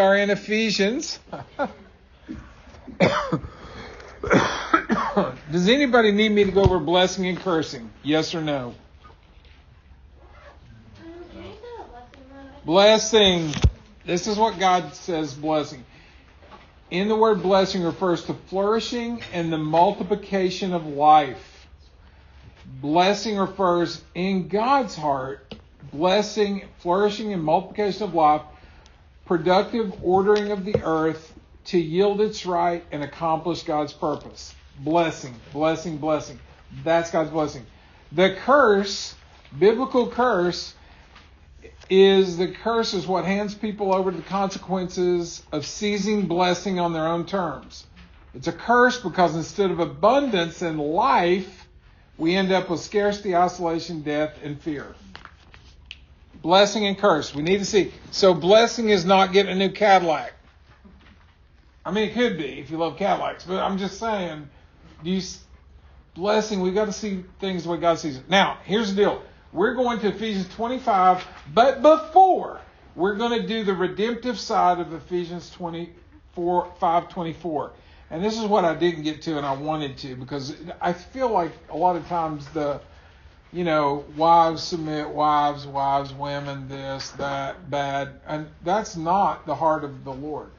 are in Ephesians. Does anybody need me to go over blessing and cursing? Yes or no? Blessing. This is what God says blessing. In the word blessing refers to flourishing and the multiplication of life. Blessing refers in God's heart, blessing, flourishing and multiplication of life, productive ordering of the earth to yield its right and accomplish God's purpose. Blessing, blessing, blessing. That's God's blessing. The curse, biblical curse, is what hands people over to the consequences of seizing blessing on their own terms. It's a curse because instead of abundance and life, we end up with scarcity, isolation, death, and fear. Blessing and curse. We need to see. So blessing is not getting a new Cadillac. I mean, it could be if you love Cadillacs, but I'm just saying, blessing, we've got to see things the way God sees it. Now, here's the deal. We're going to Ephesians 25, but before, we're going to do the redemptive side of Ephesians 5:24. And this is what I didn't get to and I wanted to, because I feel like a lot of times wives submit, wives, women, this, that, bad. And that's not the heart of the Lord.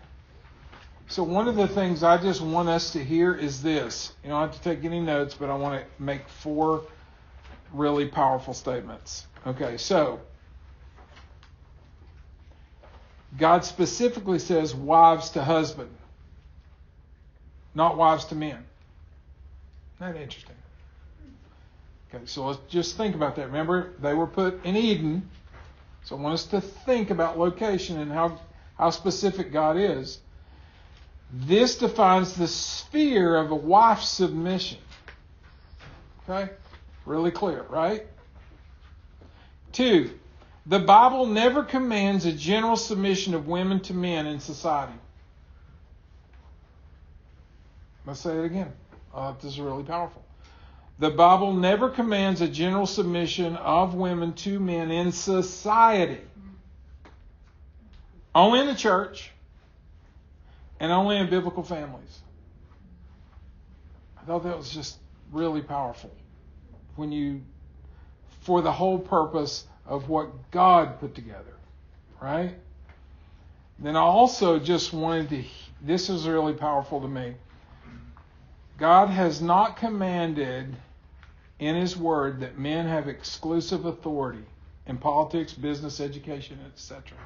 So one of the things I just want us to hear is this. You don't have to take any notes, but I want to make 4 really powerful statements. Okay, so God specifically says wives to husband, not wives to men. Isn't that interesting? Okay, so let's just think about that. Remember, they were put in Eden. So I want us to think about location and how specific God is. This defines the sphere of a wife's submission. Okay? Really clear, right? 2, the Bible never commands a general submission of women to men in society. Let's say it again. This is really powerful. The Bible never commands a general submission of women to men in society. Only in the church and only in biblical families. I thought that was just really powerful. For the whole purpose of what God put together, right? Then I also just wanted to, this is really powerful to me. God has not commanded in His Word that men have exclusive authority in politics, business, education, etc.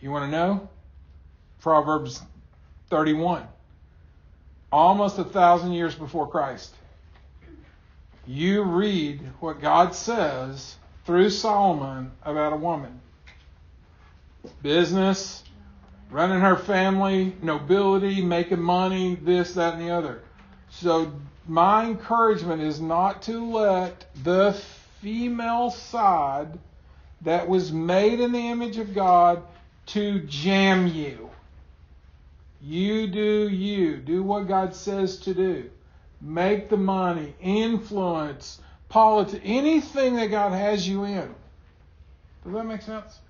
You want to know? Proverbs 31. Almost 1,000 years before Christ. You read what God says through Solomon about a woman. Business, running her family, nobility, making money, this, that, and the other. So my encouragement is not to let the female side that was made in the image of God to jam you. You do you. Do what God says to do. Make the money, influence, politics, anything that God has you in. Does that make sense?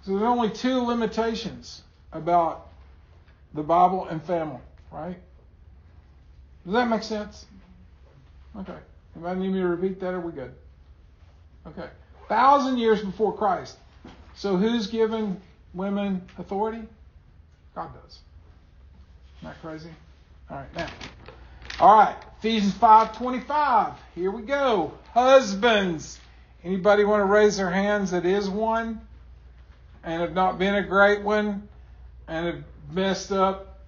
So there's only 2 limitations about the Bible and family, right? Does that make sense? Okay. Anybody need me to repeat that, or are we good? Okay. 1,000 years before Christ. So who's giving women authority? God does. Isn't that crazy? All right, now. All right, Ephesians 5:25. Here we go. Husbands. Anybody want to raise their hands that is one and have not been a great one and have messed up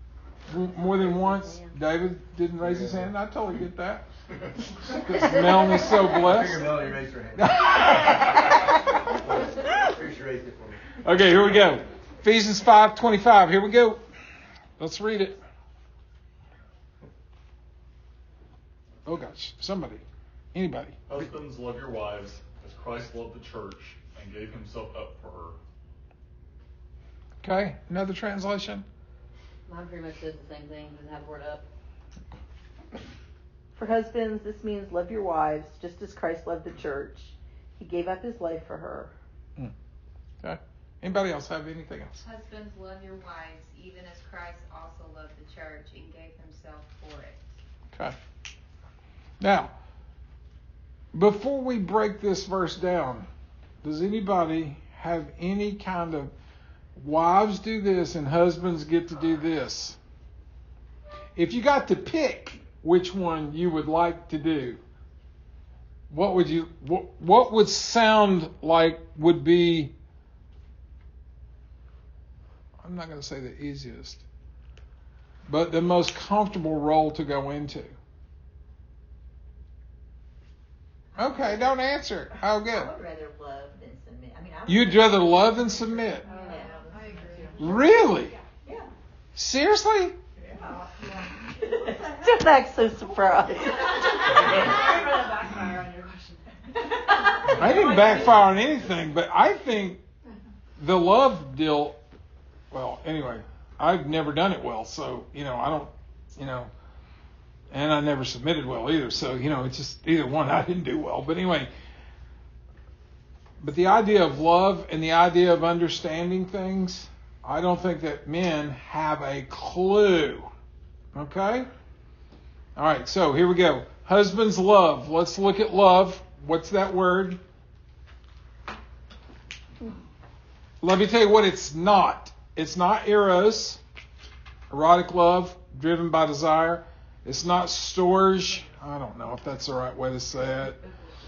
more than once? David didn't raise his hand. I totally get that. Because Melanie's so blessed. I figure Melanie raised her hand. She raised it for me. Okay, here we go. Ephesians 5:25. Here we go. Let's read it. Oh gosh, somebody. Anybody. Husbands, love your wives as Christ loved the church and gave himself up for her. Okay, another translation. Mine pretty much says the same thing. Doesn't have the word up. For husbands, this means love your wives just as Christ loved the church. He gave up his life for her. Okay. Anybody else have anything else? Husbands, love your wives, even as Christ also loved the church and gave himself for it. Okay. Now, before we break this verse down, does anybody have any kind of wives do this and husbands get to do this? If you got to pick which one you would like to do, what would sound like would be, I'm not going to say the easiest, but the most comfortable role to go into? Okay, don't answer. Oh, good. I would rather love than submit. You'd rather love than submit? I agree. Really? Yeah. Seriously? Just act so surprised. I didn't backfire on anything, but I think the love deal, well, anyway, I've never done it well, so, I don't, and I never submitted well either, so, it's just either one, I didn't do well. But anyway, but the idea of love and the idea of understanding things, I don't think that men have a clue. Okay? All right, so here we go. Husbands, love. Let's look at love. What's that word? Let me tell you what it's not. It's not eros, erotic love, driven by desire. It's not storge. I don't know if that's the right way to say it.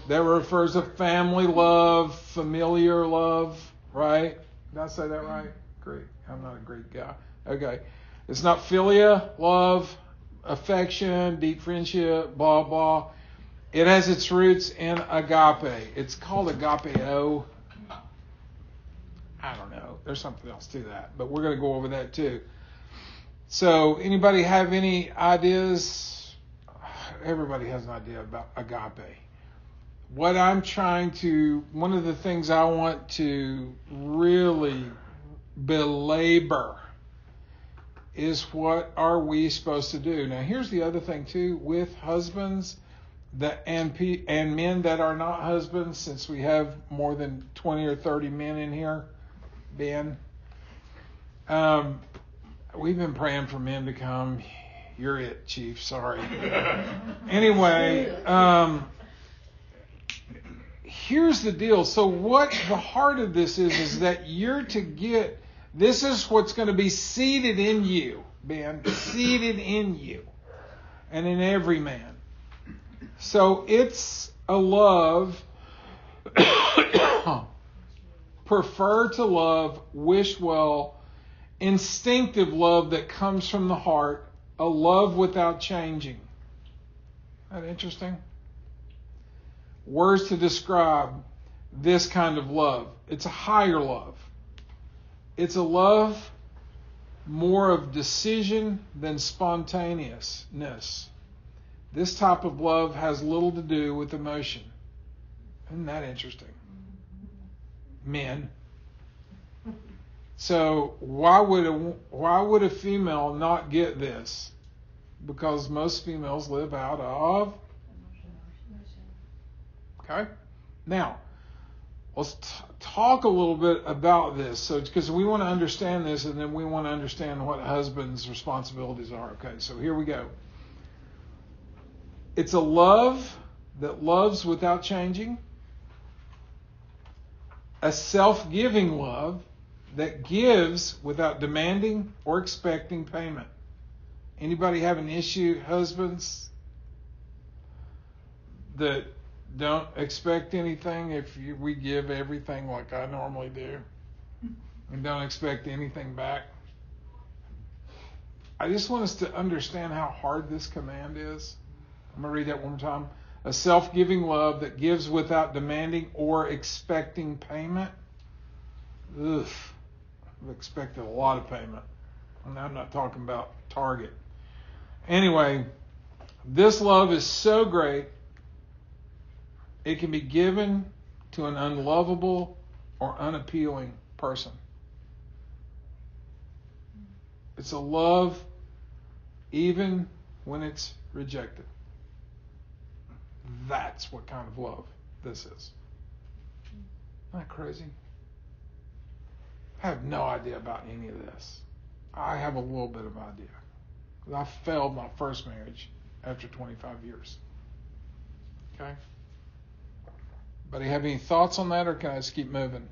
That refers to family love, familiar love, right? Did I say that right? Great. I'm not a Greek guy. Okay. It's not philia, love, affection, deep friendship, blah, blah. It has its roots in agape. It's called agapeo. I don't know. There's something else to that, but we're going to go over that too. So, anybody have any ideas? Everybody has an idea about agape. One of the things I want to really belabor is, what are we supposed to do? Now, here's the other thing too, with husbands and men that are not husbands, since we have more than 20 or 30 men in here, Ben. We've been praying for men to come. You're it, Chief. Sorry. Anyway, here's the deal. So what the heart of this is that you're to get, this is what's going to be seated in you, Ben, seated in you and in every man. So it's a love, prefer to love, wish well, instinctive love that comes from the heart, a love without changing. Isn't that interesting? Words to describe this kind of love. It's a higher love. It's a love more of decision than spontaneousness. This type of love has little to do with emotion. Isn't that interesting? Men. So why would a female not get this? Because most females live out of. Okay. Now, let's talk a little bit about this. So, because we want to understand this, and then we want to understand what husbands' responsibilities are. Okay. So here we go. It's a love that loves without changing. A self-giving love that gives without demanding or expecting payment. Anybody have an issue, husbands, that don't expect anything if we give everything like I normally do and don't expect anything back? I just want us to understand how hard this command is. I'm going to read that one more time. A self-giving love that gives without demanding or expecting payment. Ugh. I've expected a lot of payment. And I'm not talking about Target. Anyway, this love is so great, it can be given to an unlovable or unappealing person. It's a love even when it's rejected. That's what kind of love this is. Isn't that crazy? I have no idea about any of this. I have a little bit of idea. I failed my first marriage after 25 years. Okay? But do you have any thoughts on that, or can I just keep moving?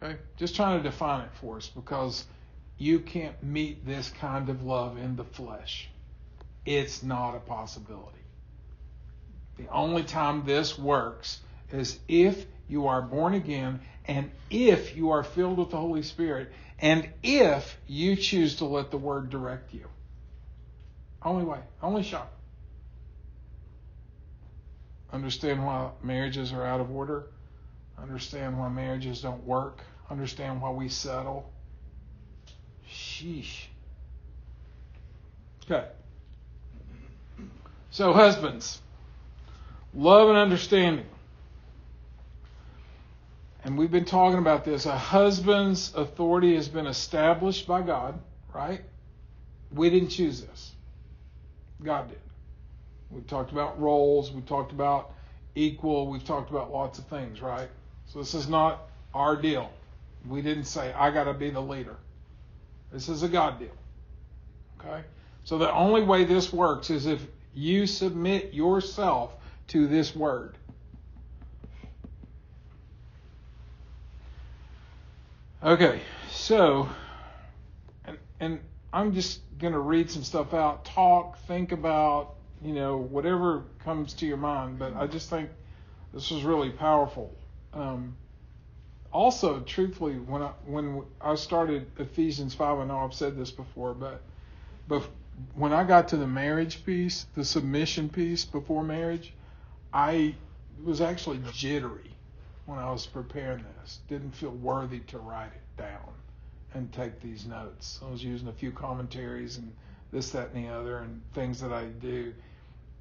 Okay? Just trying to define it for us, because you can't meet this kind of love in the flesh. It's not a possibility. The only time this works is if you are born again, and if you are filled with the Holy Spirit, and if you choose to let the Word direct you. Only way, only shot. Understand why marriages are out of order. Understand why marriages don't work. Understand why we settle. Sheesh. Okay. So husbands, love and understanding. And we've been talking about this. A husband's authority has been established by God, right? We didn't choose this. God did. We've talked about roles. We've talked about equal. We've talked about lots of things, right? So this is not our deal. We didn't say, I got to be the leader. This is a God deal. Okay? So the only way this works is if you submit yourself to this word. Okay, so, and I'm just going to read some stuff out, talk, think about, whatever comes to your mind, but I just think this was really powerful. Also, truthfully, when I started Ephesians 5, I know I've said this before, but when I got to the marriage piece, the submission piece before marriage, I was actually jittery when I was preparing this. Didn't feel worthy to write it down and take these notes. I was using a few commentaries and this, that, and the other, and things that I do.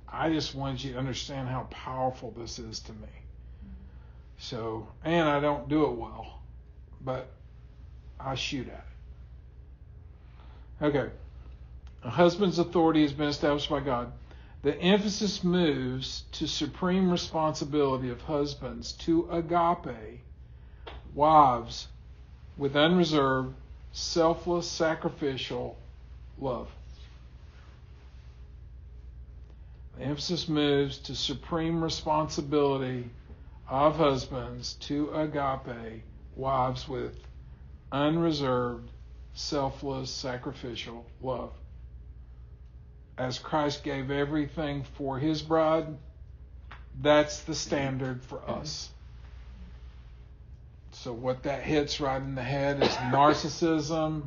I just wanted you to understand how powerful this is to me. So, and I don't do it well, but I shoot at it. Okay. A husband's authority has been established by God. The emphasis moves to supreme responsibility of husbands to agape wives with unreserved, selfless, sacrificial love. The emphasis moves to supreme responsibility of husbands to agape wives with unreserved, selfless, sacrificial love. As Christ gave everything for his bride, that's the standard for us. So what that hits right in the head is narcissism,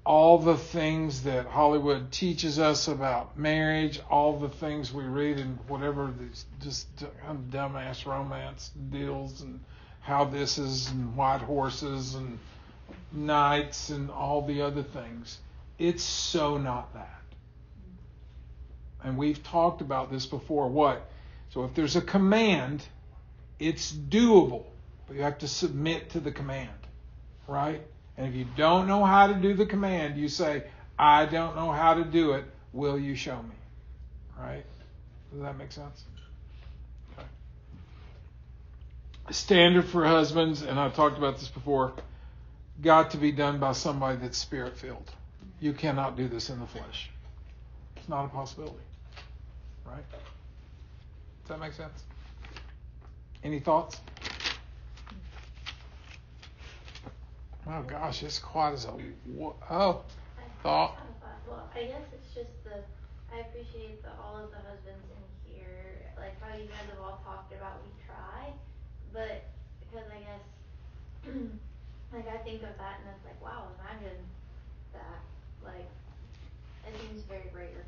all the things that Hollywood teaches us about marriage, all the things we read in whatever these just dumbass romance deals, and how this is, and white horses and knights and all the other things. It's so not that. And we've talked about this before. What? So if there's a command, it's doable, but you have to submit to the command, right? And if you don't know how to do the command, you say, I don't know how to do it. Will you show me? Right? Does that make sense? Okay. Standard for husbands, and I've talked about this before, got to be done by somebody that's spirit-filled. You cannot do this in the flesh. It's not a possibility. Right? Does that make sense? Any thoughts? Oh gosh, it's quiet as a thought. Well, I guess it's just I appreciate all of the husbands in here, like how you guys have all talked about we try, but because I guess, like I think of that and it's like, wow, imagine that, like, it seems very rare,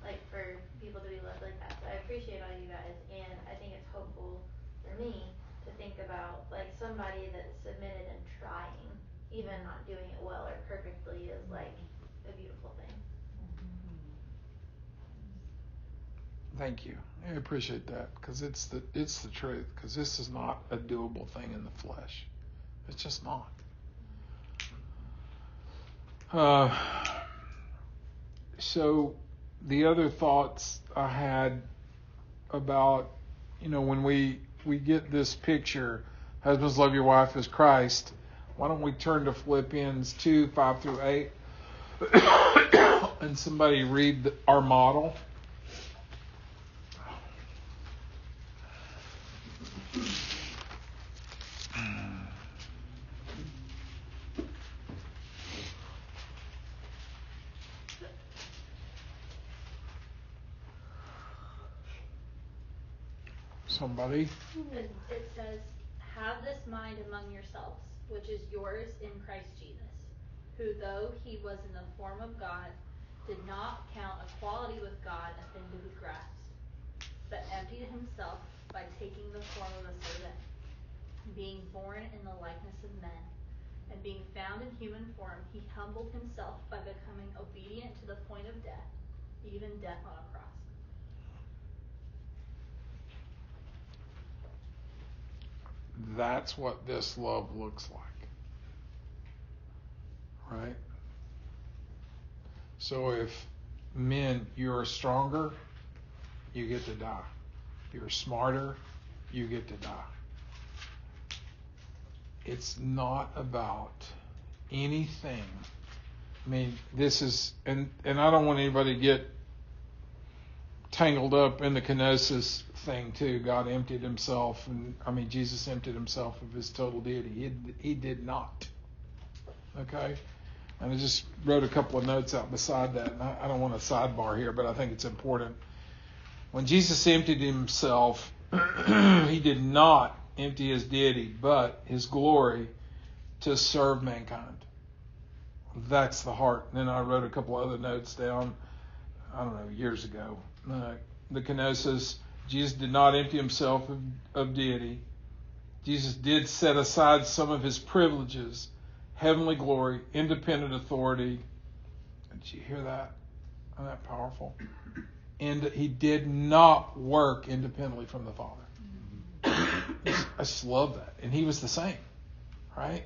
like for people to be loved like that, so I appreciate all you guys, and I think it's hopeful for me to think about, like, somebody that's submitted and trying, even not doing it well or perfectly, is like a beautiful thing. Thank you. I appreciate that, because it's the truth, because this is not a doable thing in the flesh. It's just not. So the other thoughts I had about, when we get this picture, Husbands, love your wife as Christ. Why don't we turn to Philippians 2, 5 through 8, and somebody read our model. Somebody. It says, have this mind among yourselves, which is yours in Christ Jesus, who though he was in the form of God, did not count equality with God a thing to be grasped, but emptied himself by taking the form of a servant, being born in the likeness of men, and being found in human form, he humbled himself by becoming obedient to the point of death, even death on a cross. That's what this love looks like. Right? So if men, you're stronger, you get to die. You're smarter, you get to die. It's not about anything. I mean, this is, and I don't want anybody to get tangled up in the kenosis thing too. God emptied himself, and Jesus emptied himself of his total deity. He did not. Okay? And I just wrote a couple of notes out beside that, and I don't want to sidebar here, but I think it's important. When Jesus emptied himself, he did not empty his deity, but his glory to serve mankind. That's the heart. And then I wrote a couple other notes down, years ago. The kenosis, Jesus did not empty himself of deity. Jesus did set aside some of his privileges, heavenly glory, independent authority. Did you hear that? Isn't that powerful? And he did not work independently from the Father. I just love that. And he was the same, right?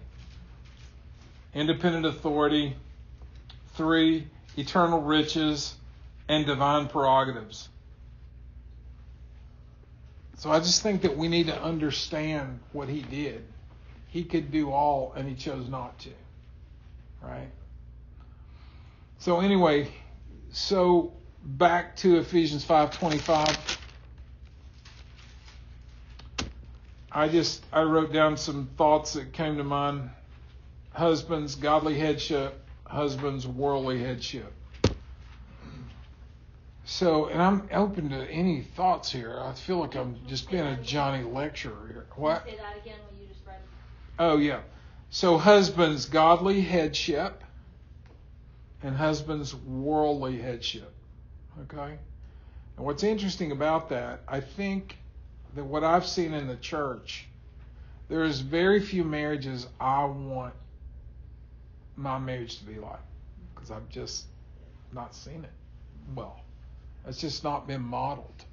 Independent authority. 3, eternal riches and divine prerogatives. So I just think that we need to understand what he did. He could do all, and he chose not to. Right? So anyway, back to Ephesians 5:25. I wrote down some thoughts that came to mind. Husbands, godly headship. Husbands, worldly headship. So, and I'm open to any thoughts here. I feel like I'm just being a Johnny lecturer here. What? Say that again when you just read. Oh, yeah. So husbands, godly headship, and husbands, worldly headship. Okay? And what's interesting about that, I think that what I've seen in the church, there is very few marriages I want my marriage to be like, because I've just not seen it well. It's just not been modeled.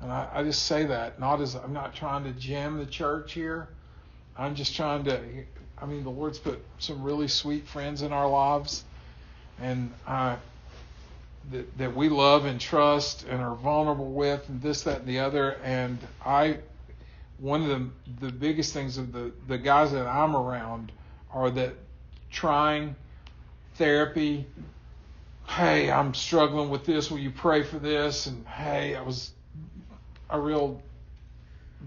And I just say that, I'm not trying to jam the church here. I'm just trying to, the Lord's put some really sweet friends in our lives, and that we love and trust and are vulnerable with, and this, that, and the other. And one of the biggest things of the guys that I'm around are that trying therapy. Hey, I'm struggling with this. Will you pray for this? And hey, I was a real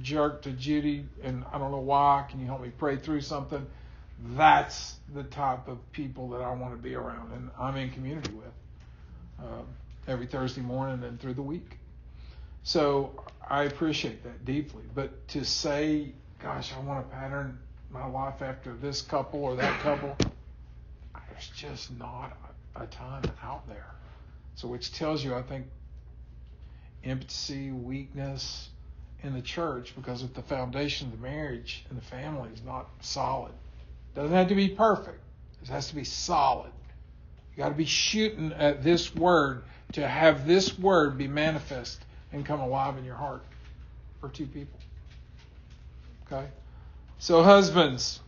jerk to Judy, and I don't know why. Can you help me pray through something? That's the type of people that I want to be around, and I'm in community with every Thursday morning and through the week. So I appreciate that deeply. But to say, gosh, I want to pattern my life after this couple or that couple, there's just not a ton out there. So which tells you, I think, impotency, weakness in the church, because if the foundation of the marriage and the family is not solid, doesn't have to be perfect. It has to be solid. You got to be shooting at this word to have this word be manifest and come alive in your heart for two people. Okay? So husbands,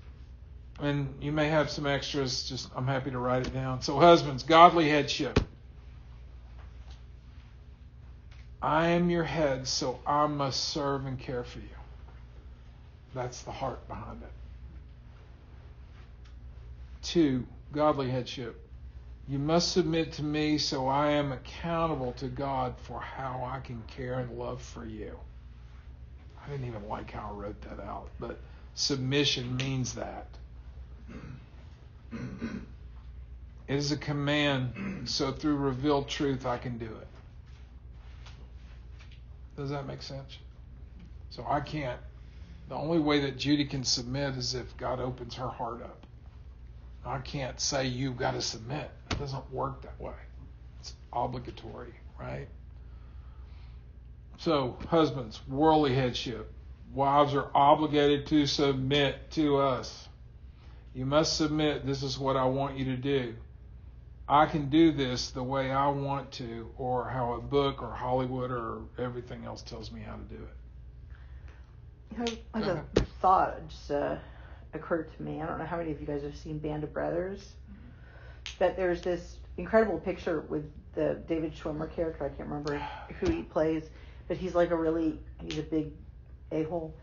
and you may have some extras, I'm happy to write it down. So husbands, godly headship. I am your head, so I must serve and care for you. That's the heart behind it. 2, godly headship. You must submit to me so I am accountable to God for how I can care and love for you. I didn't even like how I wrote that out, but submission means that. It is a command, so through revealed truth I can do it. Does that make sense? So I can't. The only way that Judy can submit is if God opens her heart up. I can't say you've got to submit. It doesn't work that way. It's obligatory, right? So, husbands, worldly headship. Wives are obligated to submit to us. You must submit. This is what I want you to do. I can do this the way I want to, or how a book or Hollywood or everything else tells me how to do it. I have a thought just occurred to me. I don't know how many of you guys have seen Band of Brothers, but there's this incredible picture with the David Schwimmer character. I can't remember who he plays, but he's like he's a big a-hole,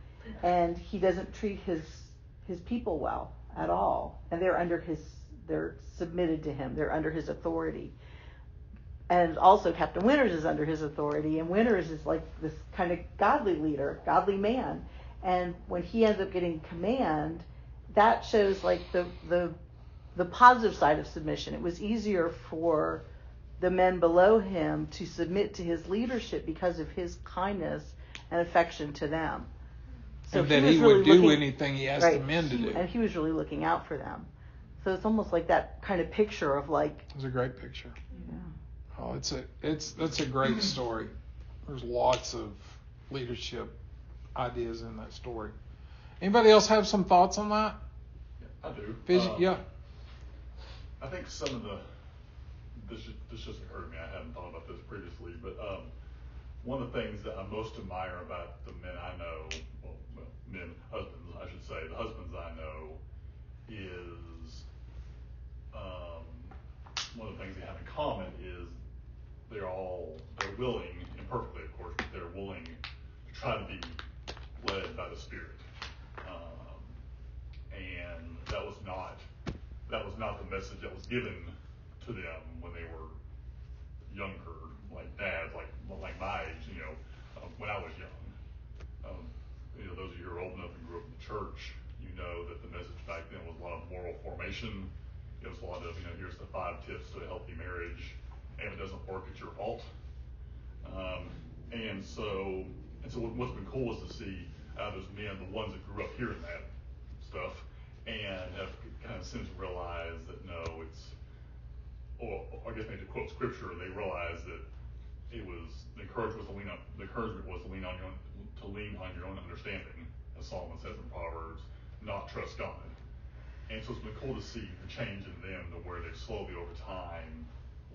and he doesn't treat his people well at all, and they're submitted to him. They're under his authority. And also Captain Winters is under his authority, and Winters is like this kind of godly leader, godly man. And when he ends up getting command, that shows like the positive side of submission. It was easier for the men below him to submit to his leadership because of his kindness and affection to them. So and that he would do anything he asked the men to do. And he was really looking out for them. So it's almost like that kind of picture of like. It was a great picture. Yeah. Oh, that's a great story. There's lots of leadership ideas in that story. Anybody else have some thoughts on that? Yeah, I do. Yeah. I think some of this just occurred to me. I hadn't thought about this previously, but one of the things that I most admire about the men I know, husbands, I should say, the husbands I know, is one of the things they have in common is they're willing, imperfectly of course, but they're willing to try to be led by the Spirit. And that was not the message that was given to them when they were younger, like dads, like my age, when I was young. Those of you who are old enough and grew up in the church, you know that the message back then was a lot of moral formation. It was a lot of, here's the 5 tips to a healthy marriage, and if it doesn't work, it's your fault. And so what's been cool is to see those men, the ones that grew up hearing that stuff, and have kind of since realized that no, or I guess maybe to quote scripture, they realized that the encouragement was to lean on your own understanding, as Solomon says in Proverbs, not trust God. And so it's been cool to see the change in them to where they slowly over time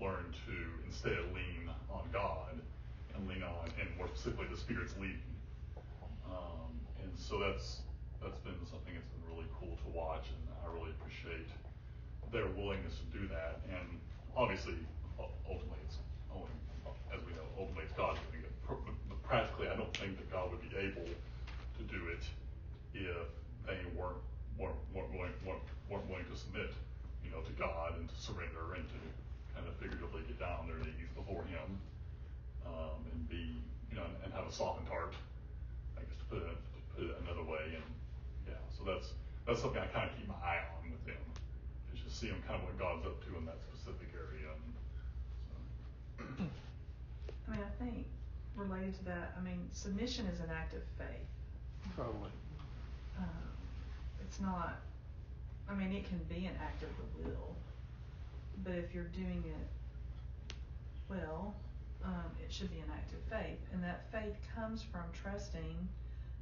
learn to instead lean on God and lean on, and more specifically, the Spirit's leading. And so that's been something that's been really cool to watch, and I really appreciate their willingness to do that. And obviously, ultimately, it's God doing it. But practically, I don't think that God would be able to do it if they weren't willing to submit, to God and to surrender and to kind of figuratively get down on their knees before Him, and be, and have a softened heart, I guess, to put it another way. And yeah, so that's something I kind of keep my eye on with them, is just see kind of what God's up to in that specific area. And so. I think related to that, submission is an act of faith. Totally. It's not. It can be an act of the will, but if you're doing it well, it should be an act of faith, and that faith comes from trusting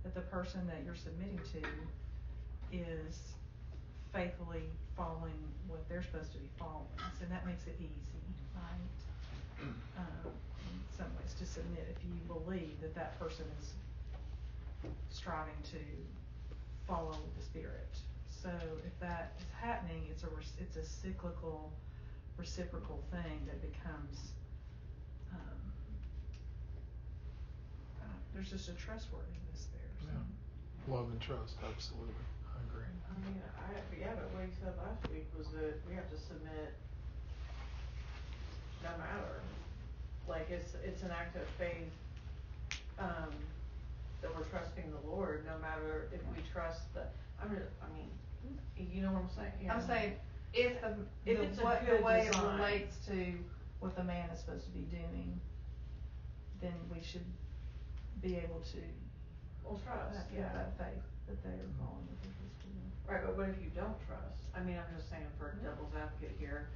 that the person that you're submitting to is faithfully following what they're supposed to be following. So that makes it easy, right? In some ways, to submit if you believe that person is striving to follow the Spirit. So if that is happening, it's a cyclical, reciprocal thing that becomes. There's just a trustworthiness there. So. Love and trust, absolutely. I agree. I mean, but what you said last week was that we have to submit no matter. Like, it's an act of faith, that we're trusting the Lord, no matter if we trust you know what I'm saying? I'm saying, if it's the way it relates to what the man is supposed to be doing, then we should be able to trust, have that faith that they are following what they're supposed to do. Right, but what if you don't trust? I mean, I'm just saying for devil's advocate here,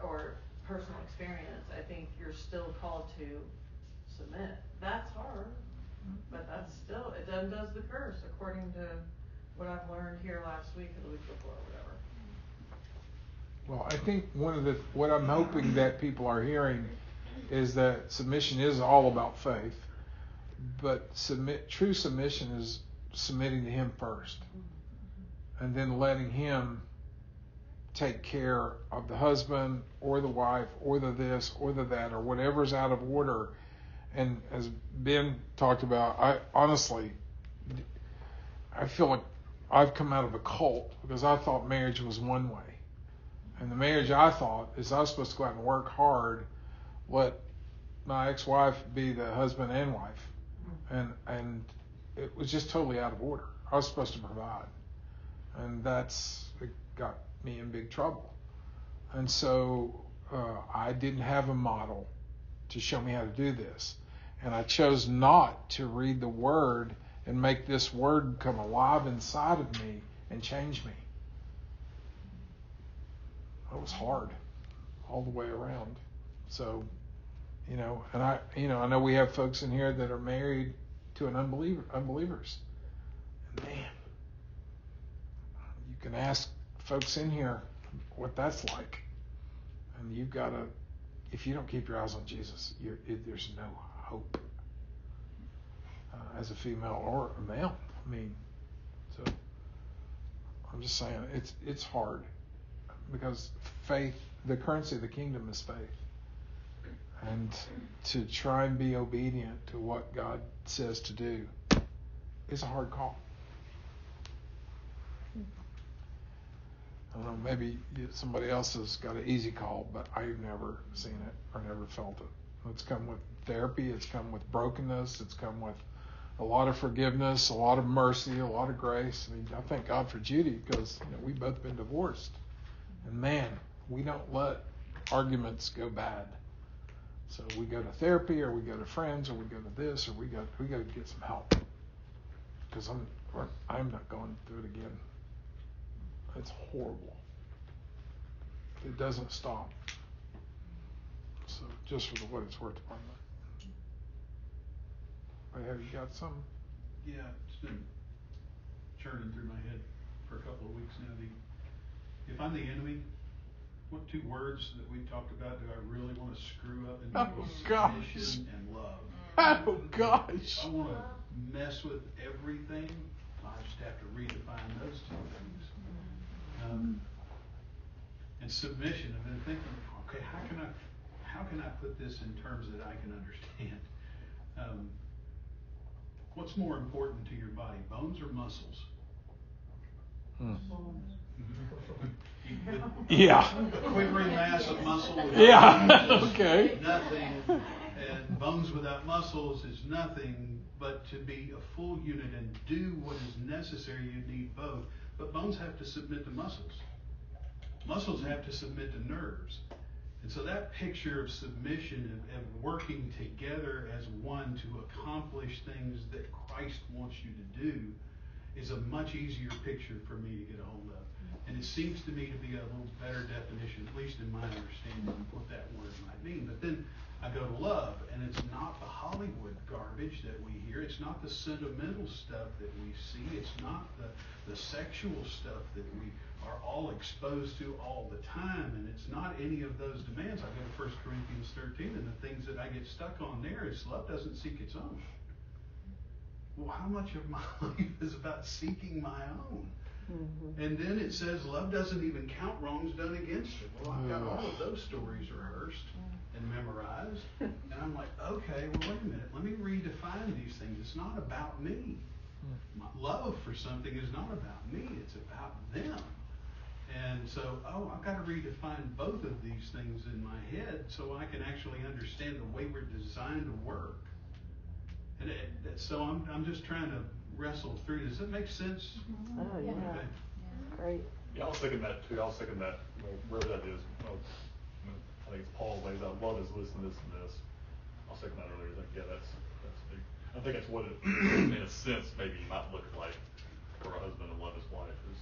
or personal experience, I think you're still called to submit. That's hard, but that's still, it does the curse, according to what I've learned here last week or the week before or whatever. Well, I think what I'm hoping that people are hearing is that submission is all about faith, but true submission is submitting to Him first, and then letting Him take care of the husband or the wife or the this or the that or whatever's out of order. And as Ben talked about, I feel like I've come out of a cult because I thought marriage was one way. And the marriage I thought is I was supposed to go out and work hard, let my ex-wife be the husband and wife. And it was just totally out of order. I was supposed to provide. And it got me in big trouble. And so I didn't have a model to show me how to do this. And I chose not to read the Word and make this Word come alive inside of me and change me. It was hard all the way around. So, and I know we have folks in here that are married to unbelievers. And man, you can ask folks in here what that's like. And you've got to, if you don't keep your eyes on Jesus, there's no hope as a female or a male. I mean, so I'm just saying it's hard because faith, the currency of the kingdom is faith. And to try and be obedient to what God says to do is a hard call. I don't know, maybe somebody else has got an easy call, but I've never seen it or never felt it. It's come with therapy, it's come with brokenness, it's come with a lot of forgiveness, a lot of mercy, a lot of grace. I mean, I thank God for Judy because we've both been divorced. And man, we don't let arguments go bad. So we go to therapy, or we go to friends, or we go to this, or we got to get some help. Because I'm not going through it again. It's horrible. It doesn't stop. So just for what it's worth on that. Have you got some? Yeah, it's been churning through my head for a couple of weeks now. If I'm the enemy, what two words that we talked about do I really want to screw up in submission and love? Oh gosh. I want to mess with everything. I just have to redefine those two things. And submission, I've been thinking, okay, how can I put this in terms that I can understand? What's more important to your body, bones or muscles? Yeah. A quivering mass of muscle without bones is nothing, and bones without muscles is nothing. But to be a full unit and do what is necessary, you need both. But bones have to submit to muscles. Muscles have to submit to nerves. And so that picture of submission and working together as one to accomplish things that Christ wants you to do is a much easier picture for me to get a hold of. And it seems to me to be a little better definition, at least in my understanding of what that word might mean. But then I go to love, and it's not the Hollywood garbage that we hear. It's not the sentimental stuff that we see. It's not the sexual stuff that we are all exposed to all the time. And it's not any of those demands. I go to 1 Corinthians 13, and the things that I get stuck on there is love doesn't seek its own. Well, how much of my life is about seeking my own? Mm-hmm. And then it says love doesn't even count wrongs done against it. Well, I've got all of those stories rehearsed and memorized. And I'm like, okay, well, wait a minute. Let me redefine these things. It's not about me. My love for something is not about me, it's about them. And so, I've got to redefine both of these things in my head so I can actually understand the way we're designed to work. And so I'm just trying to wrestle through. Does that make sense? Oh, yeah. Okay. Great. Yeah, I'll second that too. I'll second that, wherever that is. I think it's Paul lays out love is this and this and this. I'll second that earlier. Like, yeah, that's big. I think that's what it, in a sense, maybe might look like for a husband to love his wife is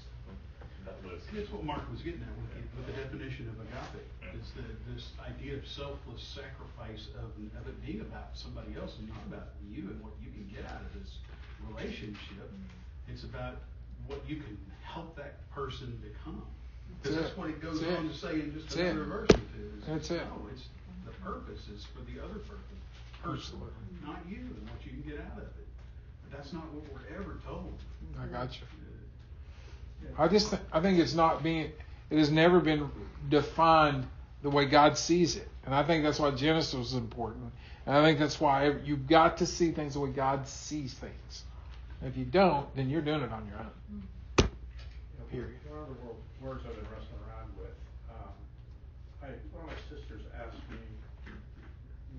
that list. That's what Mark was getting at with the definition of agape. Yeah. It's this idea of selfless sacrifice of it being about somebody else and not about you and what you can get out of this relationship. It's about what you can help that person become. Because that's what it goes on to say in just another verse or two. It's the purpose is for the other person, not you and what you can get out of it. But that's not what we're ever told. I got you. I think it has never been defined the way God sees it. And I think that's why Genesis is important. And I think that's why you've got to see things the way God sees things. And if you don't, then you're doing it on your own. Period. One of the words I've been wrestling around with, one of my sisters asked me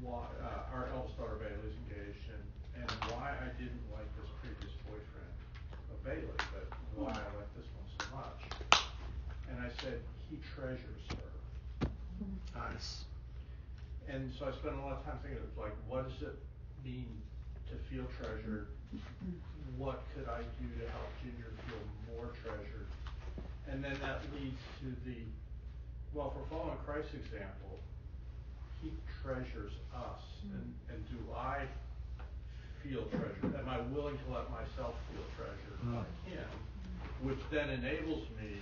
why, our eldest daughter Bailey's engaged, and why I didn't like this previous boyfriend of Bailey, but why I like this one so much. And I said, he treasures her. Nice. And so I spent a lot of time thinking of, like, what does it mean to feel treasured? What could I do to help Ginger feel more treasured? And then that leads to if we're following Christ's example, he treasures us. And do I feel treasured? Am I willing to let myself feel treasured by him? Which then enables me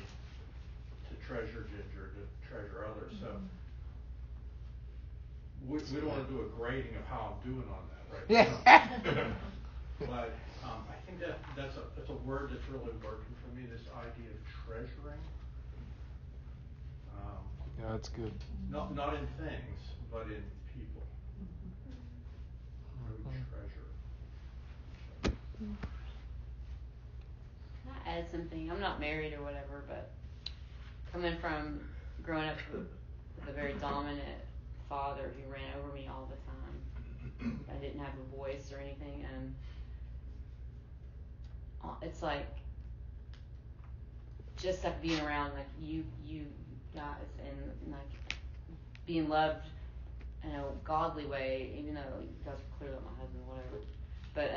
to treasure Ginger, to treasure others. So we don't want to do a grading of how I'm doing on that right now. But I think that's a word that's really working for me, this idea of treasuring. Yeah, that's good. Not in things, but in people. We treasure. Can I add something? I'm not married or whatever, but coming from growing up with a very dominant father who ran over me all the time, I didn't have a voice or anything, and it's like just like being around like you guys and like being loved in a godly way, even though you guys are clearly not my husband, whatever. But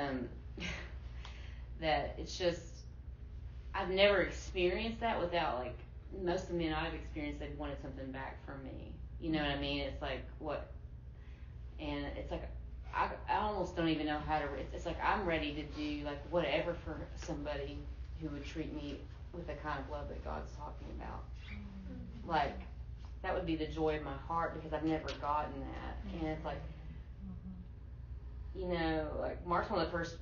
that it's just I've never experienced that without like most of the men I've experienced, they've wanted something back from me. You know what I mean? It's like what, and it's like I almost don't even know how to. It's like I'm ready to do like whatever for somebody who would treat me with the kind of love that God's talking about. Like that would be the joy of my heart because I've never gotten that, and it's like, you know, like Mark's one of the first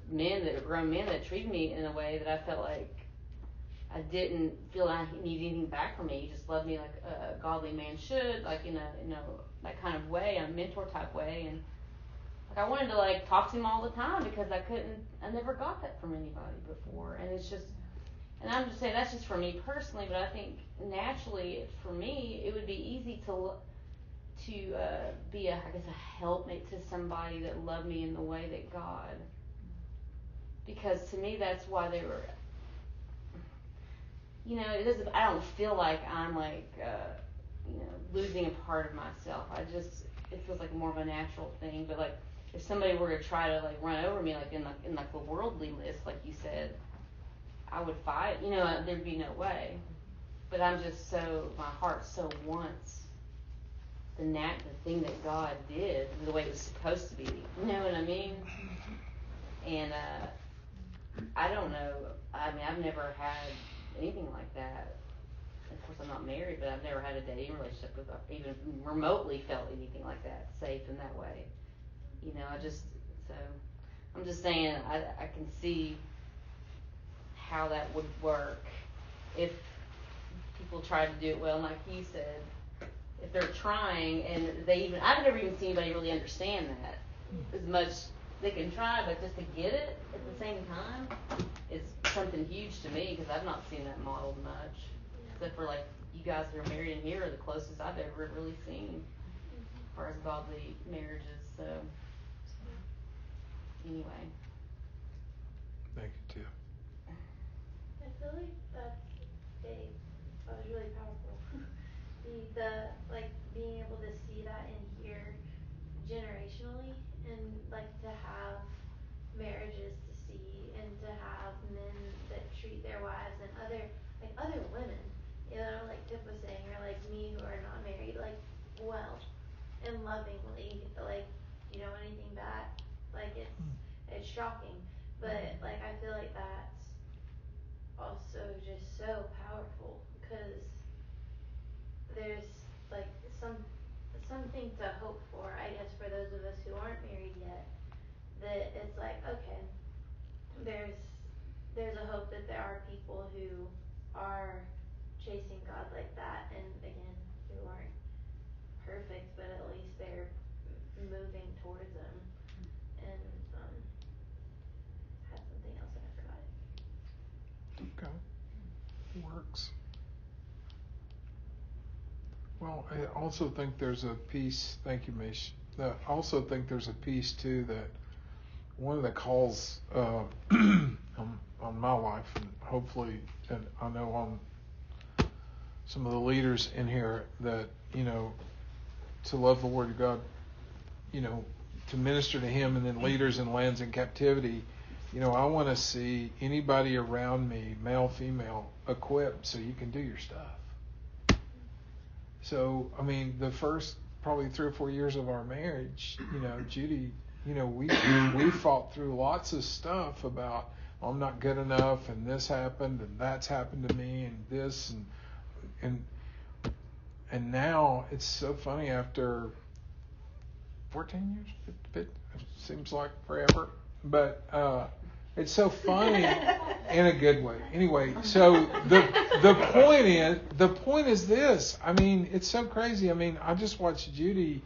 grown men that treated me in a way that I felt like I didn't feel I needed anything back from me. He just loved me like a godly man should, like in a that kind of way, a mentor type way, and like I wanted to like talk to him all the time because I never got that from anybody before, and it's just, and I'm just saying that's just for me personally, but I think naturally for me it would be easy to be a helpmate to somebody that loved me in the way that God, because to me that's why they were. You know, I don't feel like I'm like, losing a part of myself. It feels like more of a natural thing. But like, if somebody were to try to like run over me, like in the worldly list, like you said, I would fight. You know, there'd be no way. But my heart so wants the thing that God did, the way it was supposed to be. You know what I mean? And I don't know. I mean, I've never had anything like that. Of course, I'm not married, but I've never had a dating relationship with, even remotely felt anything like that, safe in that way. You know, I'm just saying, I can see how that would work if people tried to do it well, and like he said, if they're trying, and I've never even seen anybody really understand that as much, they can try, but just to get it at the same time is something huge to me because I've not seen that modeled much. Except for like you guys who are married in here are the closest I've ever really seen as far as godly marriages. So anyway. Thank you, too. I feel like that was really powerful. the like being able to see that and hear generationally, and like to have marriages to see, and to have men that treat their wives and other women, you know, like Tip was saying, or like me who are not married, like well and lovingly, like, you know, anything bad, like it's shocking, but like I feel like that's also just so powerful because there's like something to hope for, I guess, for those of us who aren't married yet, that it's like, okay, there's a hope that there are people who are chasing God like that, and again, who aren't perfect, but at least they're moving towards Him. And had something else and I forgot it. Okay. Works. Well, I also think there's a piece, thank you, Mish. I also think there's a piece, too, that one of the calls on my life, and hopefully, and I know on some of the leaders in here, that, you know, to love the Word of God, you know, to minister to Him, and then leaders in lands in captivity, you know, I want to see anybody around me, male, female, equipped so you can do your stuff. So, I mean, the first probably 3 or 4 years of our marriage, you know, Judy, you know, we fought through lots of stuff about, well, I'm not good enough, and this happened, and that's happened to me, and this, and now it's so funny after 14 years, it seems like forever, but it's so funny in a good way. Anyway, so the point is this. I mean, it's so crazy. I mean, I just watched Judy,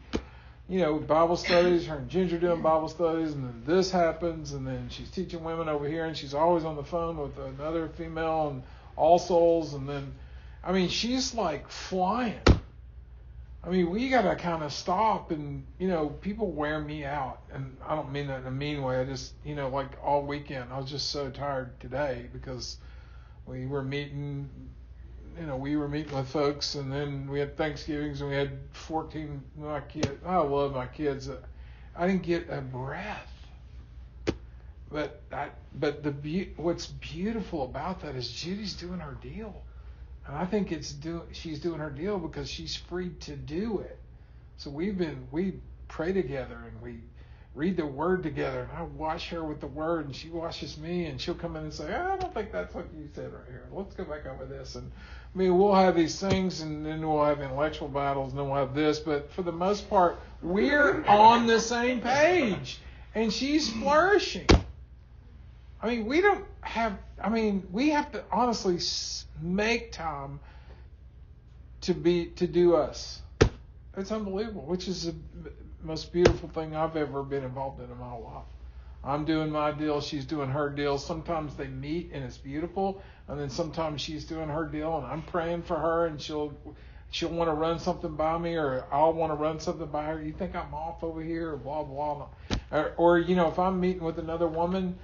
you know, Bible studies, her and Ginger doing Bible studies, and then this happens, and then she's teaching women over here, and she's always on the phone with another female and All Souls, and then, I mean, she's like flying. I mean, we got to kind of stop, and, you know, people wear me out, and I don't mean that in a mean way. I just, you know, like all weekend, I was just so tired today because we were meeting with folks, and then we had Thanksgivings, and we had 14 of my kids. I love my kids. I didn't get a breath. But what's beautiful about that is Judy's doing her deal. And I think she's doing her deal because she's free to do it. So we pray together, and we read the Word together, and I wash her with the Word, and she washes me, and she'll come in and say, I don't think that's what you said right here. Let's go back over this. And I mean, we'll have these things, and then we'll have intellectual battles, and then we'll have this. But for the most part, we're on the same page, and she's flourishing. I mean, we have to honestly make time to do us. It's unbelievable, which is the most beautiful thing I've ever been involved in my life. I'm doing my deal, she's doing her deal. Sometimes they meet and it's beautiful, and then sometimes she's doing her deal and I'm praying for her, and she'll want to run something by me, or I'll want to run something by her. You think I'm off over here, or blah, blah, blah. Or you know, if I'm meeting with another woman,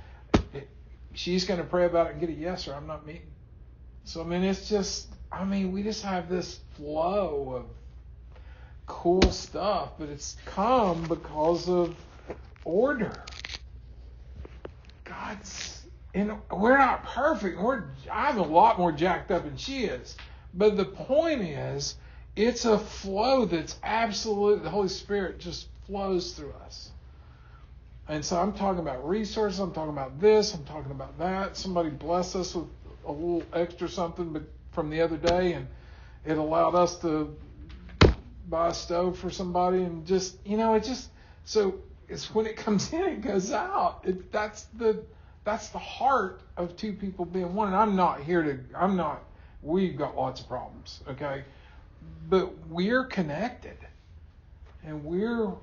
she's going to pray about it and get a yes, or I'm not meeting. So, I mean, it's just, we just have this flow of cool stuff, but it's come because of order. We're not perfect. I'm a lot more jacked up than she is. But the point is, it's a flow that's absolute. The Holy Spirit just flows through us. And so I'm talking about resources, I'm talking about this, I'm talking about that. Somebody blessed us with a little extra something from the other day, and it allowed us to buy a stove for somebody, and just, so it's when it comes in, it goes out. That's the heart of two people being one. And we've got lots of problems, okay? But we're connected, and we're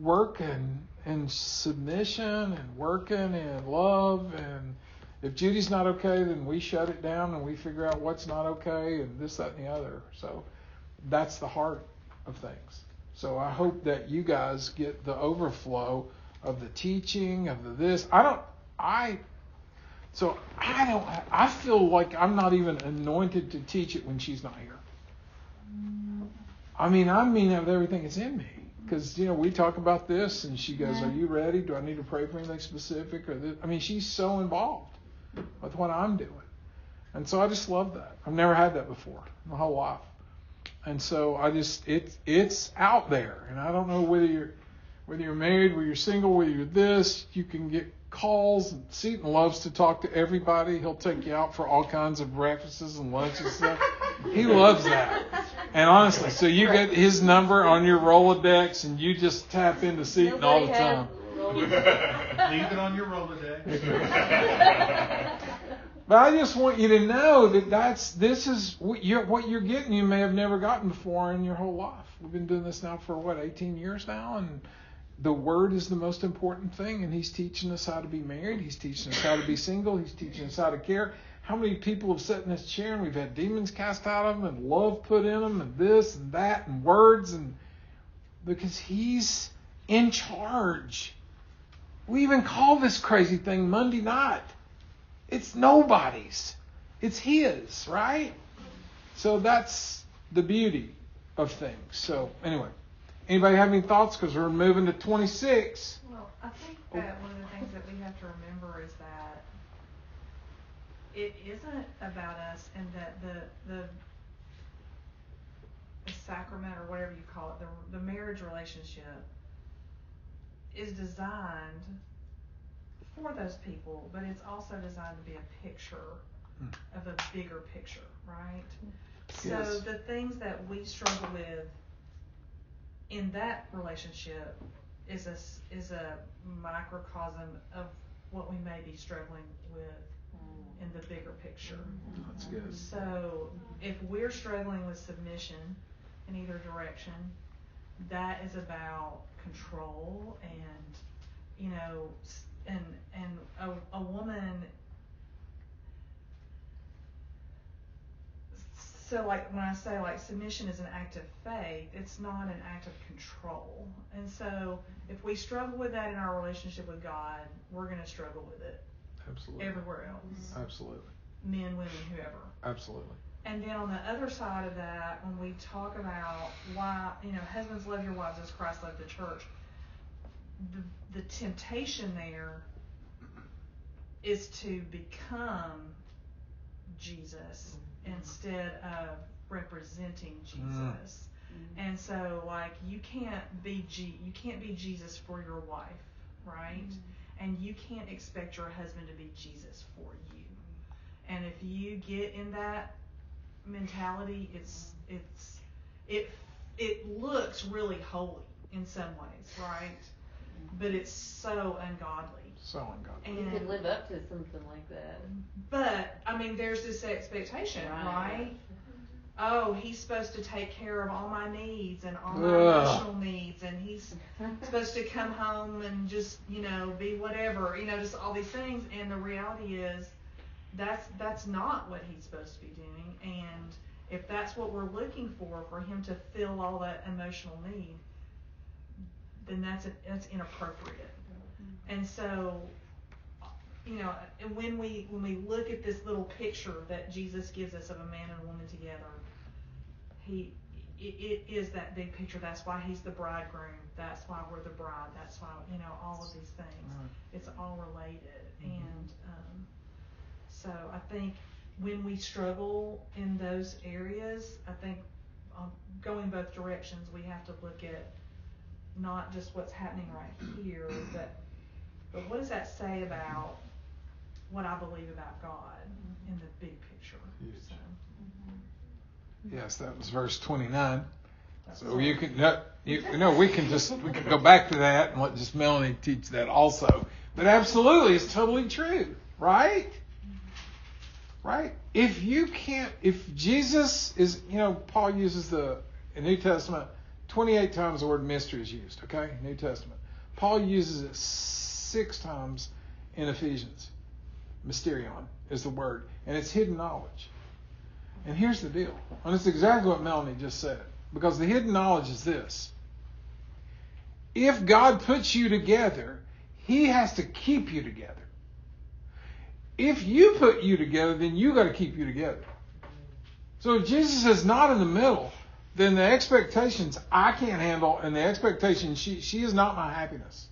working and submission and working and love. And if Judy's not okay, then we shut it down and we figure out what's not okay and this, that, and the other. So that's the heart of things. So I hope that you guys get the overflow of the teaching, of the this. I feel like I'm not even anointed to teach it when she's not here. I mean have everything that's in me. Because, we talk about this, and she goes, are you ready? Do I need to pray for anything specific? Or this? I mean, she's so involved with what I'm doing. And so I just love that. I've never had that before my whole life. And so it's out there. And I don't know whether you're married, whether you're single, whether you're this, you can get calls. And Seton loves to talk to everybody. He'll take you out for all kinds of breakfasts and lunch and stuff. He loves that. And honestly, so you get his number on your Rolodex and you just tap into Seton all the time. Leave it on your Rolodex. But I just want you to know that this is what you're getting. You may have never gotten before in your whole life. We've been doing this now for 18 years now, and the Word is the most important thing. And He's teaching us how to be married. He's teaching us how to be single. He's teaching us how to care. How many people have sat in this chair and we've had demons cast out of them and love put in them and this and that and words, and because He's in charge. We even call this crazy thing Monday night. It's nobody's. It's His, right? So that's the beauty of things. So anyway, anybody have any thoughts? Because we're moving to 26. Well, I think that one of the things that we have to remember is that it isn't about us, and that the sacrament, or whatever you call it, the marriage relationship is designed for those people, but it's also designed to be a picture of a bigger picture, right? Yes. So the things that we struggle with in that relationship is a microcosm of what we may be struggling with in the bigger picture. That's good. So if we're struggling with submission in either direction, that is about control and a woman. So like when I say like submission is an act of faith, it's not an act of control. And so if we struggle with that in our relationship with God, we're going to struggle with it. Absolutely. Everywhere else. Absolutely. Men, women, whoever. Absolutely. And then on the other side of that, when we talk about why, husbands, love your wives as Christ loved the church, the temptation there is to become Jesus instead of representing Jesus. And so like you can't be Jesus for your wife, right? And you can't expect your husband to be Jesus for you. And if you get in that mentality, it looks really holy in some ways, right? But it's so ungodly. So ungodly. You could live up to something like that. But there's this expectation, right? Oh, he's supposed to take care of all my needs and all my emotional needs, and he's supposed to come home and just, be whatever, just all these things. And the reality is that's not what he's supposed to be doing. And if that's what we're looking for him to fill all that emotional need, then that's inappropriate. And so, when we look at this little picture that Jesus gives us of a man and a woman together, it is that big picture. That's why he's the bridegroom. That's why we're the bride. That's why, all of these things. It's all related. And so I think when we struggle in those areas, I think going both directions, we have to look at not just what's happening right here, but what does that say about what I believe about God in the big picture? So. Yes, that was verse 29. So you can, we can go back to that and let just Melanie teach that also. But absolutely, it's totally true, right? Right? If Jesus is, Paul uses in New Testament, 28 times the word mystery is used, okay? New Testament. Paul uses it 6 times in Ephesians. Mysterion is the word, and it's hidden knowledge. And here's the deal, and it's exactly what Melanie just said, because the hidden knowledge is this. If God puts you together, He has to keep you together. If you put you together, then you got to keep you together. So if Jesus is not in the middle, then the expectations I can't handle, and the expectation she is not my happiness.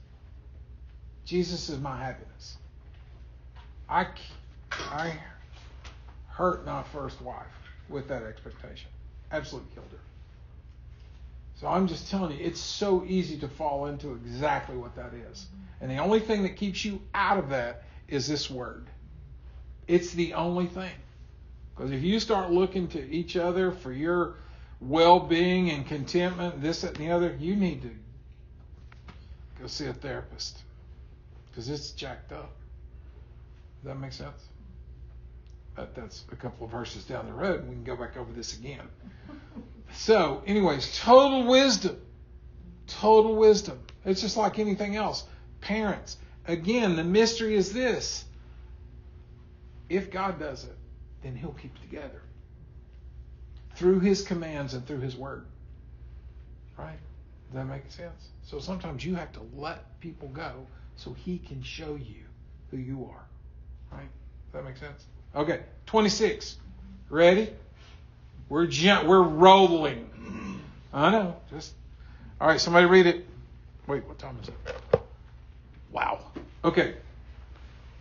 Jesus is my happiness. I hurt my first wife with that expectation. Absolutely killed her. So I'm just telling you, it's so easy to fall into exactly what that is. And the only thing that keeps you out of that is this word. It's the only thing. Because if you start looking to each other for your well-being and contentment, this, that, and the other, you need to go see a therapist. Because it's jacked up. Does that make sense? That's a couple of verses down the road, and we can go back over this again. So, anyways, total wisdom. Total wisdom. It's just like anything else. Parents, again, the mystery is this. If God does it, then He'll keep it together. Through His commands and through His word. Right? Does that make sense? So sometimes you have to let people go so He can show you who you are. Right? Does that make sense? Okay, 26. Ready? We're rolling. I know. All right, somebody read it. Wait, what time is it? Wow. Okay.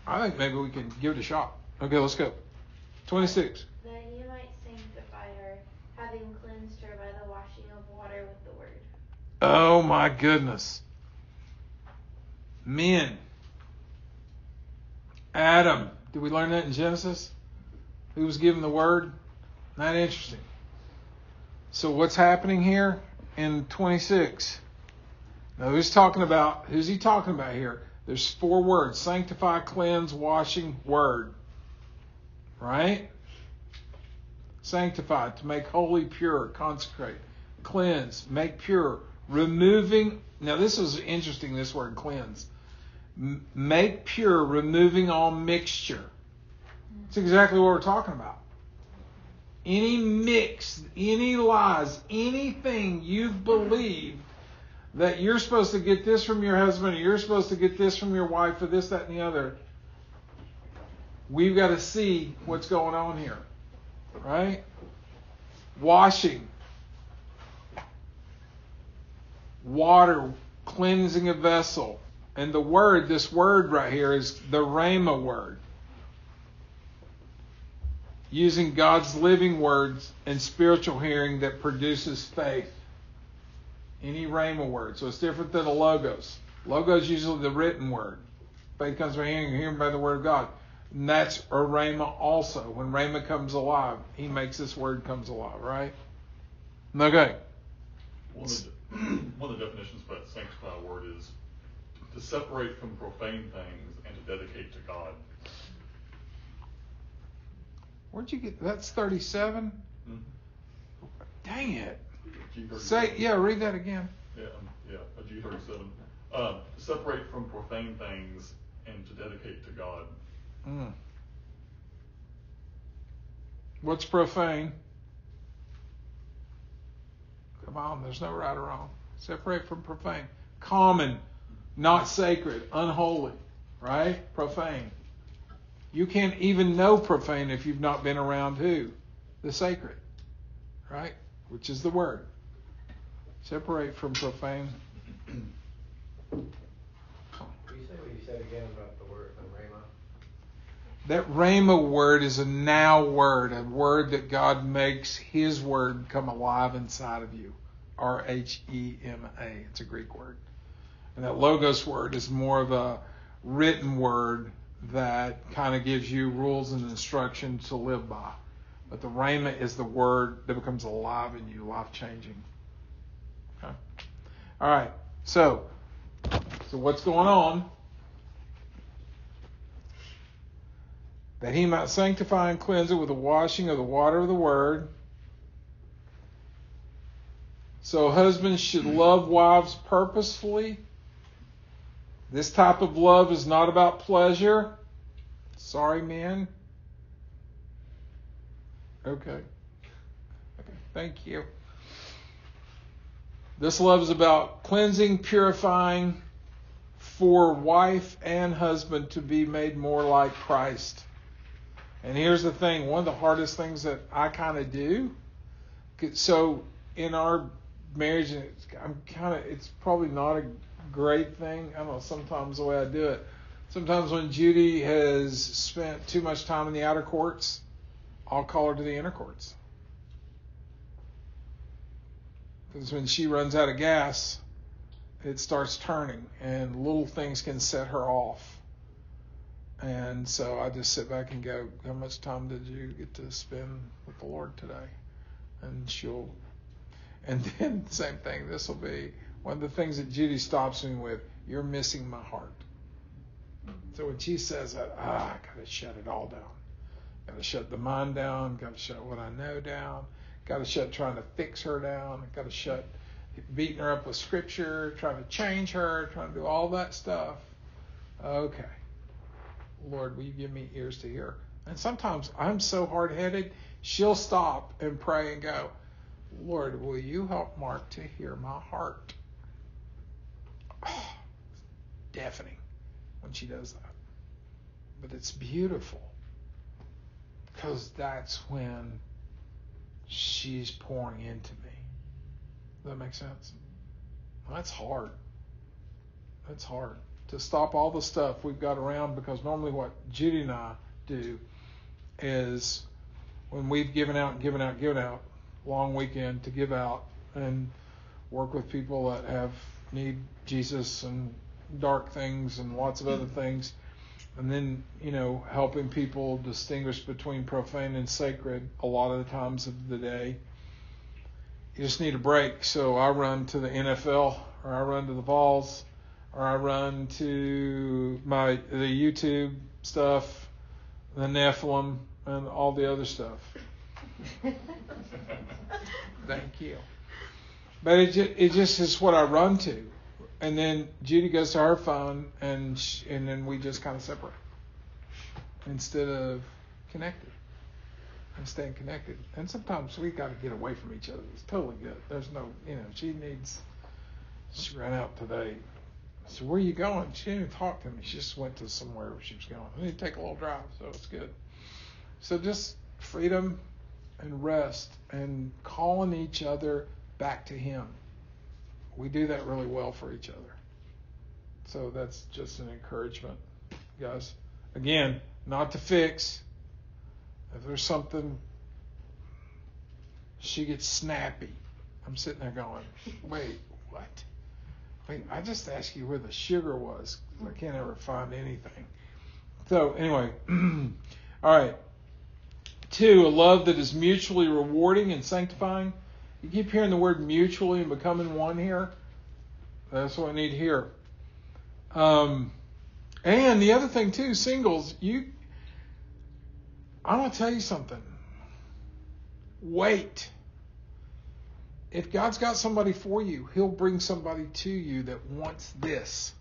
I think maybe we can give it a shot. Okay, let's go. 26. That you might sanctify her, having cleansed her by the washing of water with the word. Oh my goodness. Men. Adam. Did we learn that in Genesis? Who was given the word? Not interesting. So what's happening here in 26? Now who's he talking about here? There's 4 words. Sanctify, cleanse, washing, word. Right? Sanctify, to make holy, pure, consecrate. Cleanse, make pure. Removing. Now this is interesting, this word cleanse. Make pure, removing all mixture. That's exactly what we're talking about. Any mix, any lies, anything you believe that you're supposed to get this from your husband, or you're supposed to get this from your wife, or this, that, and the other, we've got to see what's going on here. Right? Washing. Water, cleansing a vessel. And the word, this word right here is the Rhema word. Using God's living words and spiritual hearing that produces faith. Any Rhema word. So it's different than a logos. Logos is usually the written word. Faith comes by hearing, hearing by the word of God. And that's a Rhema also. When Rhema comes alive, He makes this word comes alive, right? Okay. One of the definitions for that sanctified word is to separate from profane things and to dedicate to God. Where'd you get that's 37? Mm-hmm. Dang it. G37. Read that again. G37. To separate from profane things and to dedicate to God. What's profane? Come on, there's no right or wrong. Separate from profane. Common, not sacred, unholy, right? Profane. You can't even know profane if you've not been around who? The sacred, right? Which is the word. Separate from profane. Will you say what you said again about the word, the Rhema? That Rhema word is a now word, a word that God makes His word come alive inside of you. R-H-E-M-A. It's a Greek word. And that logos word is more of a written word that kind of gives you rules and instructions to live by. But the Rhema is the word that becomes alive in you, life-changing. Okay? All right. So what's going on? That He might sanctify and cleanse it with the washing of the water of the word. So husbands should love wives purposefully. This type of love is not about pleasure. Sorry, man. Okay. Thank you. This love is about cleansing, purifying for wife and husband to be made more like Christ. And here's the thing, one of the hardest things that I kind of do. So in our marriage, it's probably not a great thing. I don't know, sometimes the way I do it. Sometimes when Judy has spent too much time in the outer courts, I'll call her to the inner courts. Because when she runs out of gas, it starts turning, and little things can set her off. And so I just sit back and go, how much time did you get to spend with the Lord today? And then same thing, this will be one of the things that Judy stops me with, you're missing my heart. So when she says that, I got to shut it all down. Got to shut the mind down, got to shut what I know down, got to shut trying to fix her down, got to shut beating her up with scripture, trying to change her, trying to do all that stuff. Okay. Lord, will you give me ears to hear? And sometimes I'm so hard-headed, she'll stop and pray and go, Lord, will you help Mark to hear my heart? Oh, deafening when she does that. But it's beautiful because that's when she's pouring into me. Does that make sense? Well, that's hard. That's hard. To stop all the stuff we've got around, because normally what Judy and I do is when we've given out, long weekend to give out and work with people that need Jesus and dark things and lots of other things, and then, helping people distinguish between profane and sacred a lot of the times of the day. You just need a break. So I run to the NFL, or I run to the Vols, or I run to the YouTube stuff, the Nephilim, and all the other stuff. Thank you. But it just is what I run to. And then Judy goes to her phone, and then we just kind of separate instead of connected and staying connected. And sometimes we got to get away from each other. It's totally good. There's no, she ran out today. So where are you going? She didn't even talk to me. She just went to somewhere where she was going. I need to take a little drive, so it's good. So just freedom and rest and calling each other back to Him. We do that really well for each other. So that's just an encouragement, guys. Again, not to fix. If there's something, she gets snappy. I'm sitting there going, wait, what? Wait, I just asked you where the sugar was. I can't ever find anything. So anyway, all right. 2, a love that is mutually rewarding and sanctifying. You keep hearing the word mutually and becoming one here. That's what I need here. And the other thing too, singles, I'm going to tell you something. Wait. If God's got somebody for you, He'll bring somebody to you that wants this.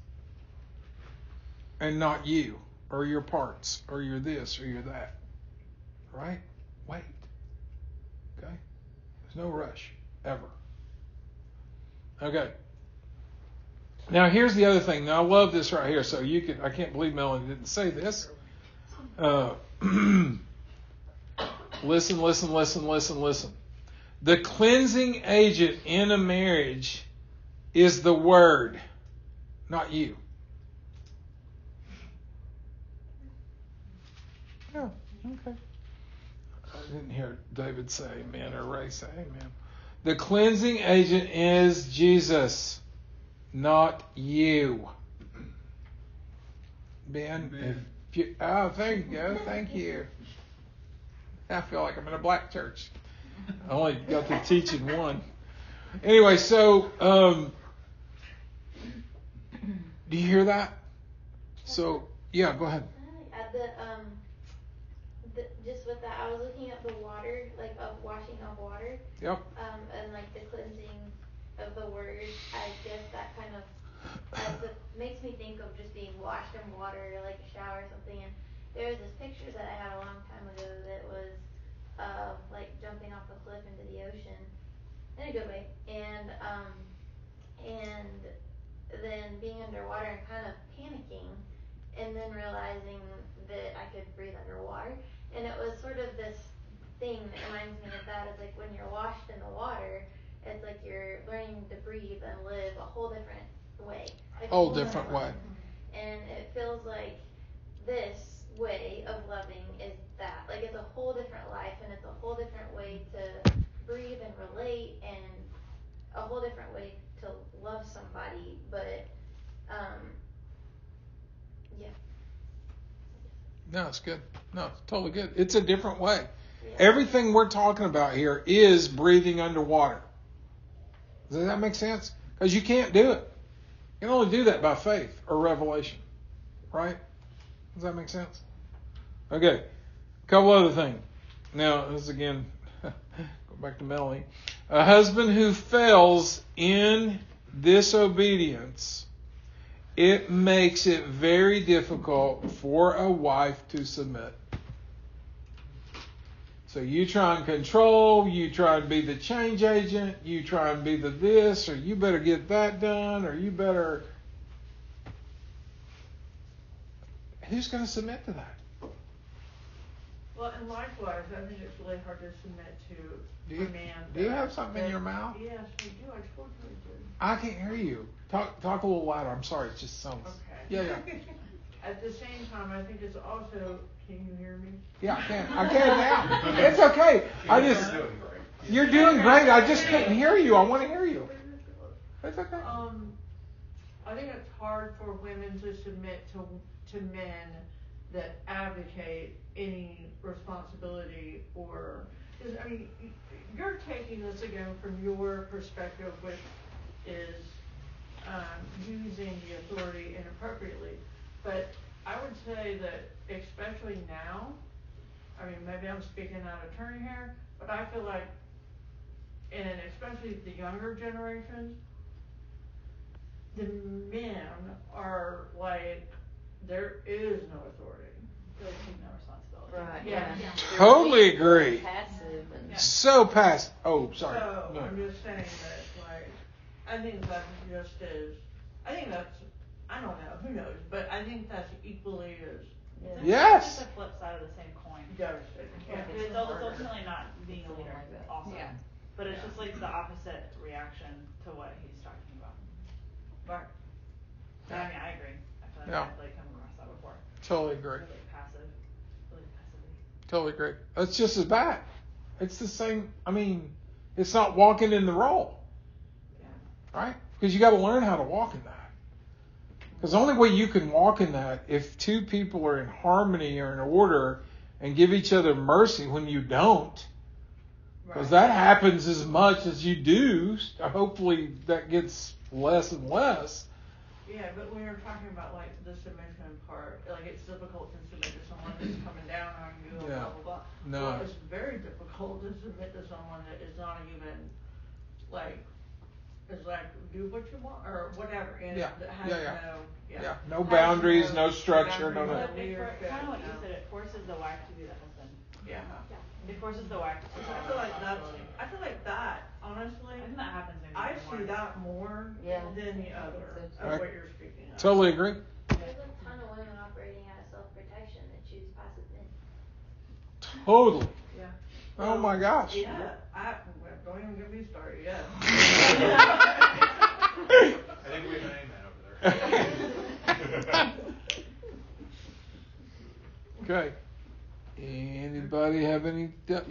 And not you, or your parts, or your this, or your that. Right? Wait. Okay? There's no rush, ever. Okay. Now here's the other thing. Now I love this right here. So I can't believe Melanie didn't say this. Listen. The cleansing agent in a marriage is the Word, not you. Yeah, okay. I didn't hear David say amen or Ray say amen. The cleansing agent is Jesus, not you. Ben, there you go. Thank you. I feel like I'm in a black church. I only got to teach in one. Anyway, so do you hear that? So yeah, go ahead. Just with that, I was looking at the water, like of washing of water. Yep. And like the cleansing of the word. I guess that kind of makes makes me think of just being washed in water, like a shower or something. And there was this picture that I had a long time ago that was like jumping off a cliff into the ocean in a good way, and then being underwater and kind of panicking, and then realizing that I could breathe underwater. And it was sort of this thing that reminds me of that. It's like when you're washed in the water, it's like you're learning to breathe and live a whole different way. Like Whole different way. And it feels like this way of loving is that. Like it's a whole different life, and it's a whole different way to breathe and relate, and a whole different way to love somebody. But yeah. No, it's good. No, it's totally good. It's a different way. Yeah. Everything we're talking about here is breathing underwater. Does that make sense? Because you can't do it. You can only do that by faith or revelation. Right? Does that make sense? Okay. A couple other things. Now, this again, go back to Melanie. A husband who fails in disobedience, it makes it very difficult for a wife to submit. So you try and control, you try and be the change agent, you try and be the this, or you better get that done, or you better... Who's going to submit to that? Well, and likewise, I think it's really hard to submit to a man. Do you have something in your mouth? Yes, I do. I told you I did. I can't hear you. Talk a little louder. I'm sorry. It just sounds... Okay. Yeah. At the same time, I think it's also... Can you hear me? Yeah, I can. I can now. It's okay. You're doing great. I just couldn't hear you. I want to hear you. It's okay. I think it's hard for women to submit to men that advocate any responsibility or... Because, I mean, you're taking this again from your perspective, which is using the authority inappropriately. But I would say that especially now, I mean, maybe I'm speaking out of turn here, but I feel like, and especially the younger generations, the men are like, there is no authority. Really take no responsibility. Right. Yeah. Totally agree. Passive and So passive. Oh, sorry. So, No. I'm just saying that, like, I think that just is, I think that's, I don't know, who knows, but I think that's equally as Yes. It's the flip side of the same coin. devastating. Yeah, it's ultimately not being a leader also. Yeah. But it's just like the opposite reaction to what he's talking about. Right. And I mean, I agree. I feel like I've like come across that before. Totally agree. Really passive. Really passively. Totally agree. That's just as bad. It's the same. I mean, it's not walking in the role. Yeah. Right? Because you got to learn how to walk in that. Because the only way you can walk in that if two people are in harmony or in order and give each other mercy when you don't. Because that happens as much as you do. Hopefully that gets less and less. Yeah, but when you're talking about like the submission part, like it's difficult to submit to someone that's coming down on you, blah blah blah. No. Well, it's very difficult to submit to someone that is not even like, is like do what you want or whatever, and that has no boundaries, no structure, no Kind nothing. of what you said. It forces the wife to be the husband. Yeah. It forces the wife to take I feel like that, honestly, I think that happens maybe I more. see that more than the other of what you're speaking of. Totally agree. There's a ton of women operating out of self-protection that choose passive men. Totally. Yeah. Oh my gosh. Yeah. Don't even get me started. Yeah. I think we have an amen over there. Okay. Anybody have any? Yeah.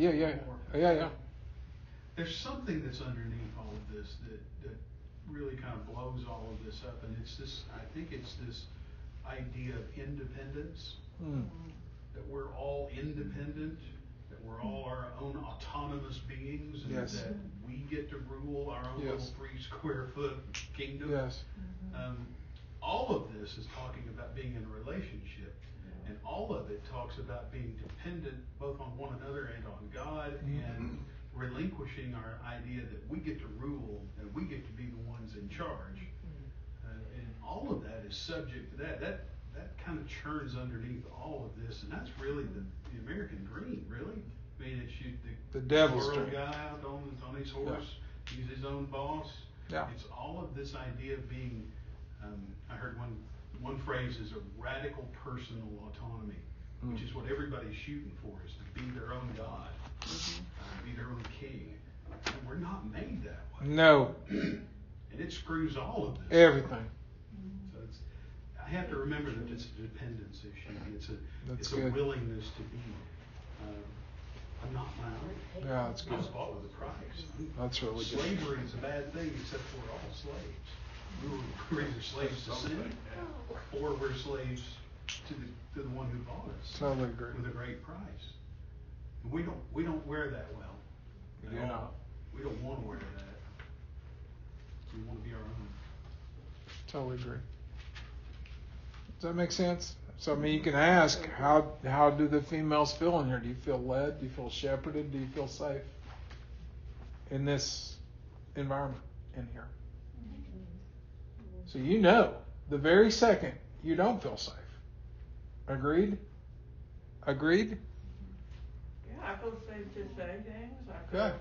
There's something that's underneath all of this that really kind of blows all of this up, and it's this. I think it's this idea of independence. That we're all independent, that we're all our own autonomous beings, and that we get to rule our own little 3 square foot kingdom. Yes. All of this is talking about being in a relationship. And all of it talks about being dependent both on one another and on God, and relinquishing our idea that we get to rule and we get to be the ones in charge. and all of that is subject to that. That kind of churns underneath all of this, and that's really the American dream, really. I mean, it's the devil's world dream. guy out on his horse, he's his own boss. Yeah. It's all of this idea of being, I heard one phrase is a radical personal autonomy, which is what everybody's shooting for, is to be their own God, be their own king. And we're not made that way. No. And it screws all of this. Everything. So I have to remember that it's a dependence issue. It's a willingness to be. I'm not my own. Yeah, that's I good. was bought with a price. That's really good. Slavery is a bad thing, except for we're all slaves. We're either slaves to sin, or we're slaves to the one who bought us. Totally agree. With a great price. And we don't wear that well. We do not. We don't want to wear that. We want to be our own. Totally agree. Does that make sense? So, I mean, you can ask, how do the females feel in here? Do you feel led? Do you feel shepherded? Do you feel safe in this environment in here? So you know, the very second you don't feel safe. Agreed? Agreed? Yeah, I feel safe to say things. Good.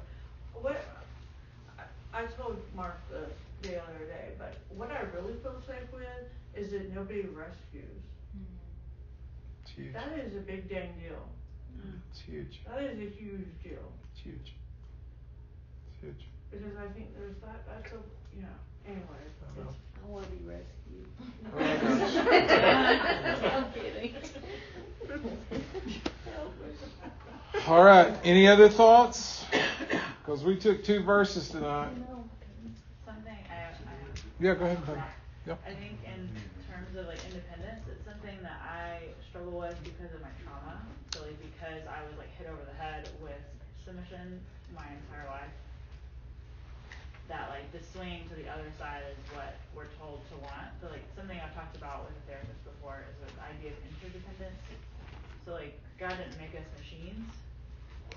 I told Mark this the other day, but what I really feel safe with is that nobody rescues. It's huge. That is a big dang deal. It's huge. That is a huge deal. It's huge. It's huge. Because I think there's that's a, anyway. I want to be rescued. I'm kidding. All right. Any other thoughts? Because we took 2 verses tonight. Something I Yeah, go ahead. Yep. I think in terms of like independence, it's something that I struggle with because of my trauma. So like because I was like hit over the head with submission my entire life. That like the swing to the other side is what we're told to want. So like something I've talked about with a therapist before is the idea of interdependence. So like God didn't make us machines,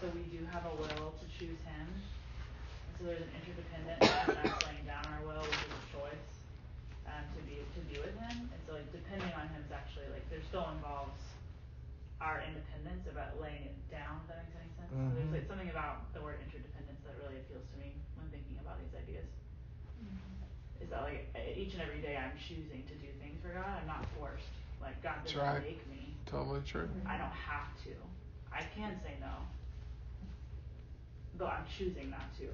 so we do have a will to choose Him. And so there's an interdependence in us laying down our will, which is a choice, to be with Him. And so like depending on Him is actually like there still involves our independence about laying it down. If that makes any sense. So there's like something about the word interdependence that really appeals to me when thinking about these ideas. Is that like each and every day I'm choosing to do things for God. I'm not forced. Like God doesn't make me. Totally true. I don't have to. I can say no, but I'm choosing not to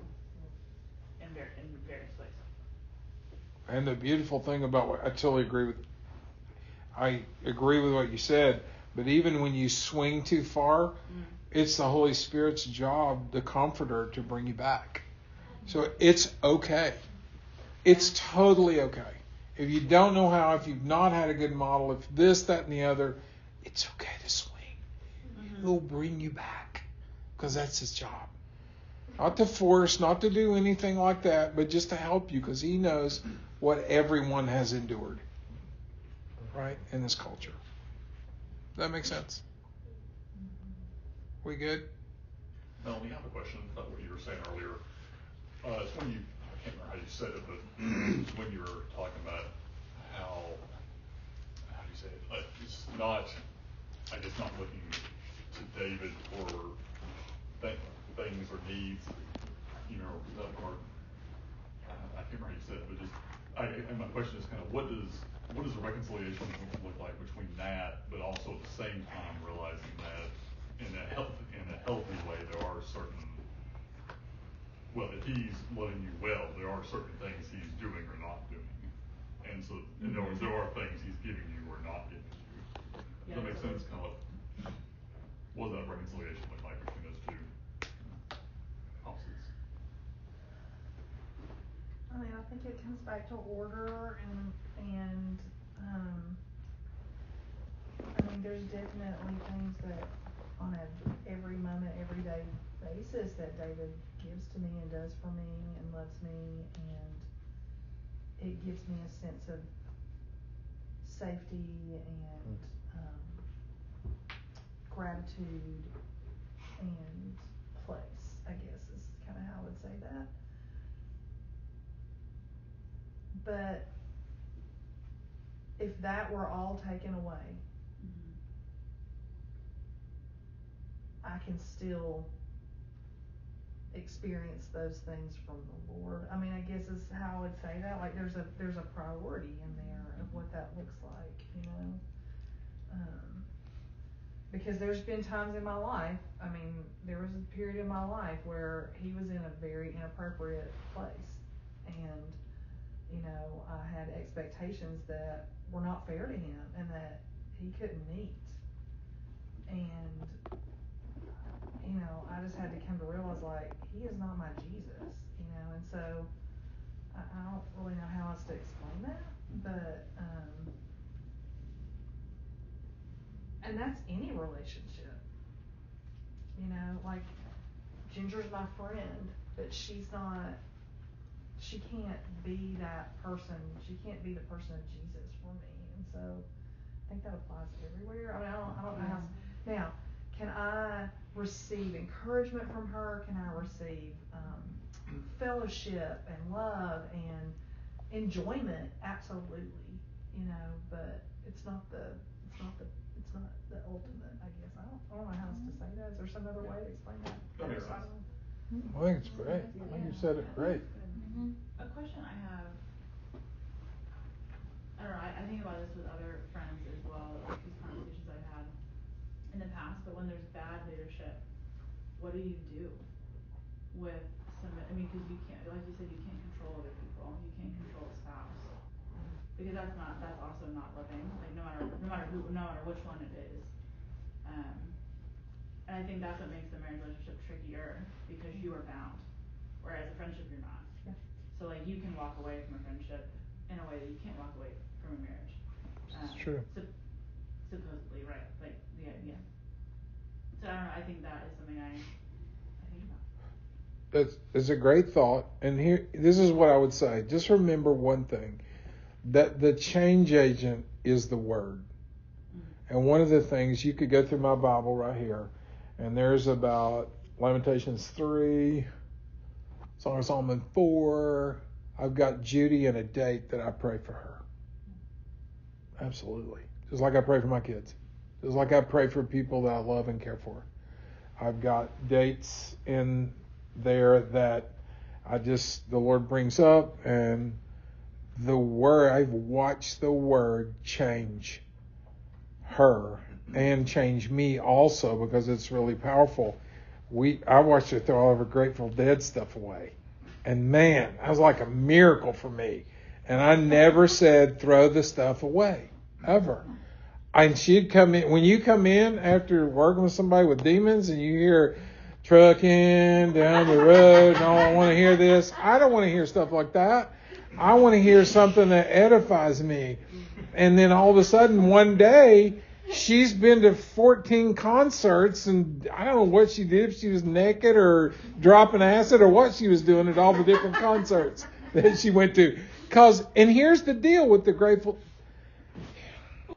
in various places. And the beautiful thing about what I totally agree with. I agree with what you said, but even when you swing too far, it's the Holy Spirit's job, the Comforter, to bring you back. So it's okay. It's totally okay. If you don't know how, if you've not had a good model, if this, that, and the other, it's okay to swing. He'll bring you back because that's His job. Not to force, not to do anything like that, but just to help you because He knows what everyone has endured, right, in this culture. Does that make sense? We good? Melanie, I have a question about what you were saying earlier. It's when I can't remember how you said it, but it's when you were talking about how do you say it? It's not, I guess, not looking to David for things or needs, or I can't remember how you said it, but just, and my question is kind of what does a reconciliation look like between that, but also at the same time realizing that in a healthy way there are certain, well, if He's loving you well, there are certain things He's doing or not doing, and so in other words, there are things He's giving you or not giving you. Does that make sense? Kind of what does that reconciliation look like between those two opposites? I mean, I think it comes back to order and I mean, there's definitely things that on a every moment, everyday basis that David gives to me and does for me and loves me, and it gives me a sense of safety and gratitude and place, I guess is kind of how I would say that. But if that were all taken away, I can still experience those things from the Lord. I mean, I guess is how I would say that. Like there's a priority in there of what that looks like, you know. Because there's been times in my life, I mean, there was a period in my life where he was in a very inappropriate place. And, you know, I had expectations that were not fair to him and that he couldn't meet. And, you know, I just had to come to realize, like, he is not my Jesus, you know. And so I don't really know how else to explain that. But, and that's any relationship. You know, like Ginger's my friend, but she can't be that person. She can't be the person of Jesus for me. And so I think that applies everywhere. I mean, I don't know how. Now, can I receive encouragement from her? Can I receive fellowship and love and enjoyment? Absolutely. You know, but it's not the ultimate, I guess. I don't know how else to say that. Is there some other way to explain that? That makes sense. I think it's great. I think you said it great. A question I have, I don't know, I think about this with other friends as well, like these conversations I've had in the past, but when there's bad leadership, what do you do with I mean, because you can't, like you said, you can't control other people, you can't control a spouse, because that's also not living, like no matter which one it is. And I think that's what makes the marriage relationship trickier, because you are bound, whereas a friendship you're not. Yeah. So like you can walk away from a friendship in a way that you can't walk away from a marriage. It's true. Supposedly, right? Like the idea. So I don't know. I think that is something I think about. It's a great thought, and this is what I would say. Just remember one thing: that the change agent is the Word. And one of the things, you could go through my Bible right here, and there's about Lamentations 3, Song of Solomon 4. I've got Judy and a date that I pray for her. Absolutely. Just like I pray for my kids. Just like I pray for people that I love and care for. I've got dates in there that the Lord brings up, and the Word, I've watched the Word change her and change me also, because it's really powerful. I watched her throw all of her Grateful Dead stuff away, and man, that was like a miracle for me. And I never said throw the stuff away ever. And she'd come in, when you come in after working with somebody with demons and you hear trucking down the road and I want to hear this, I don't want to hear stuff like that. I want to hear something that edifies me. And then all of a sudden one day, she's been to 14 concerts, and I don't know what she did, if she was naked or dropping acid or what she was doing at all the different concerts that she went to. And here's the deal with the Grateful,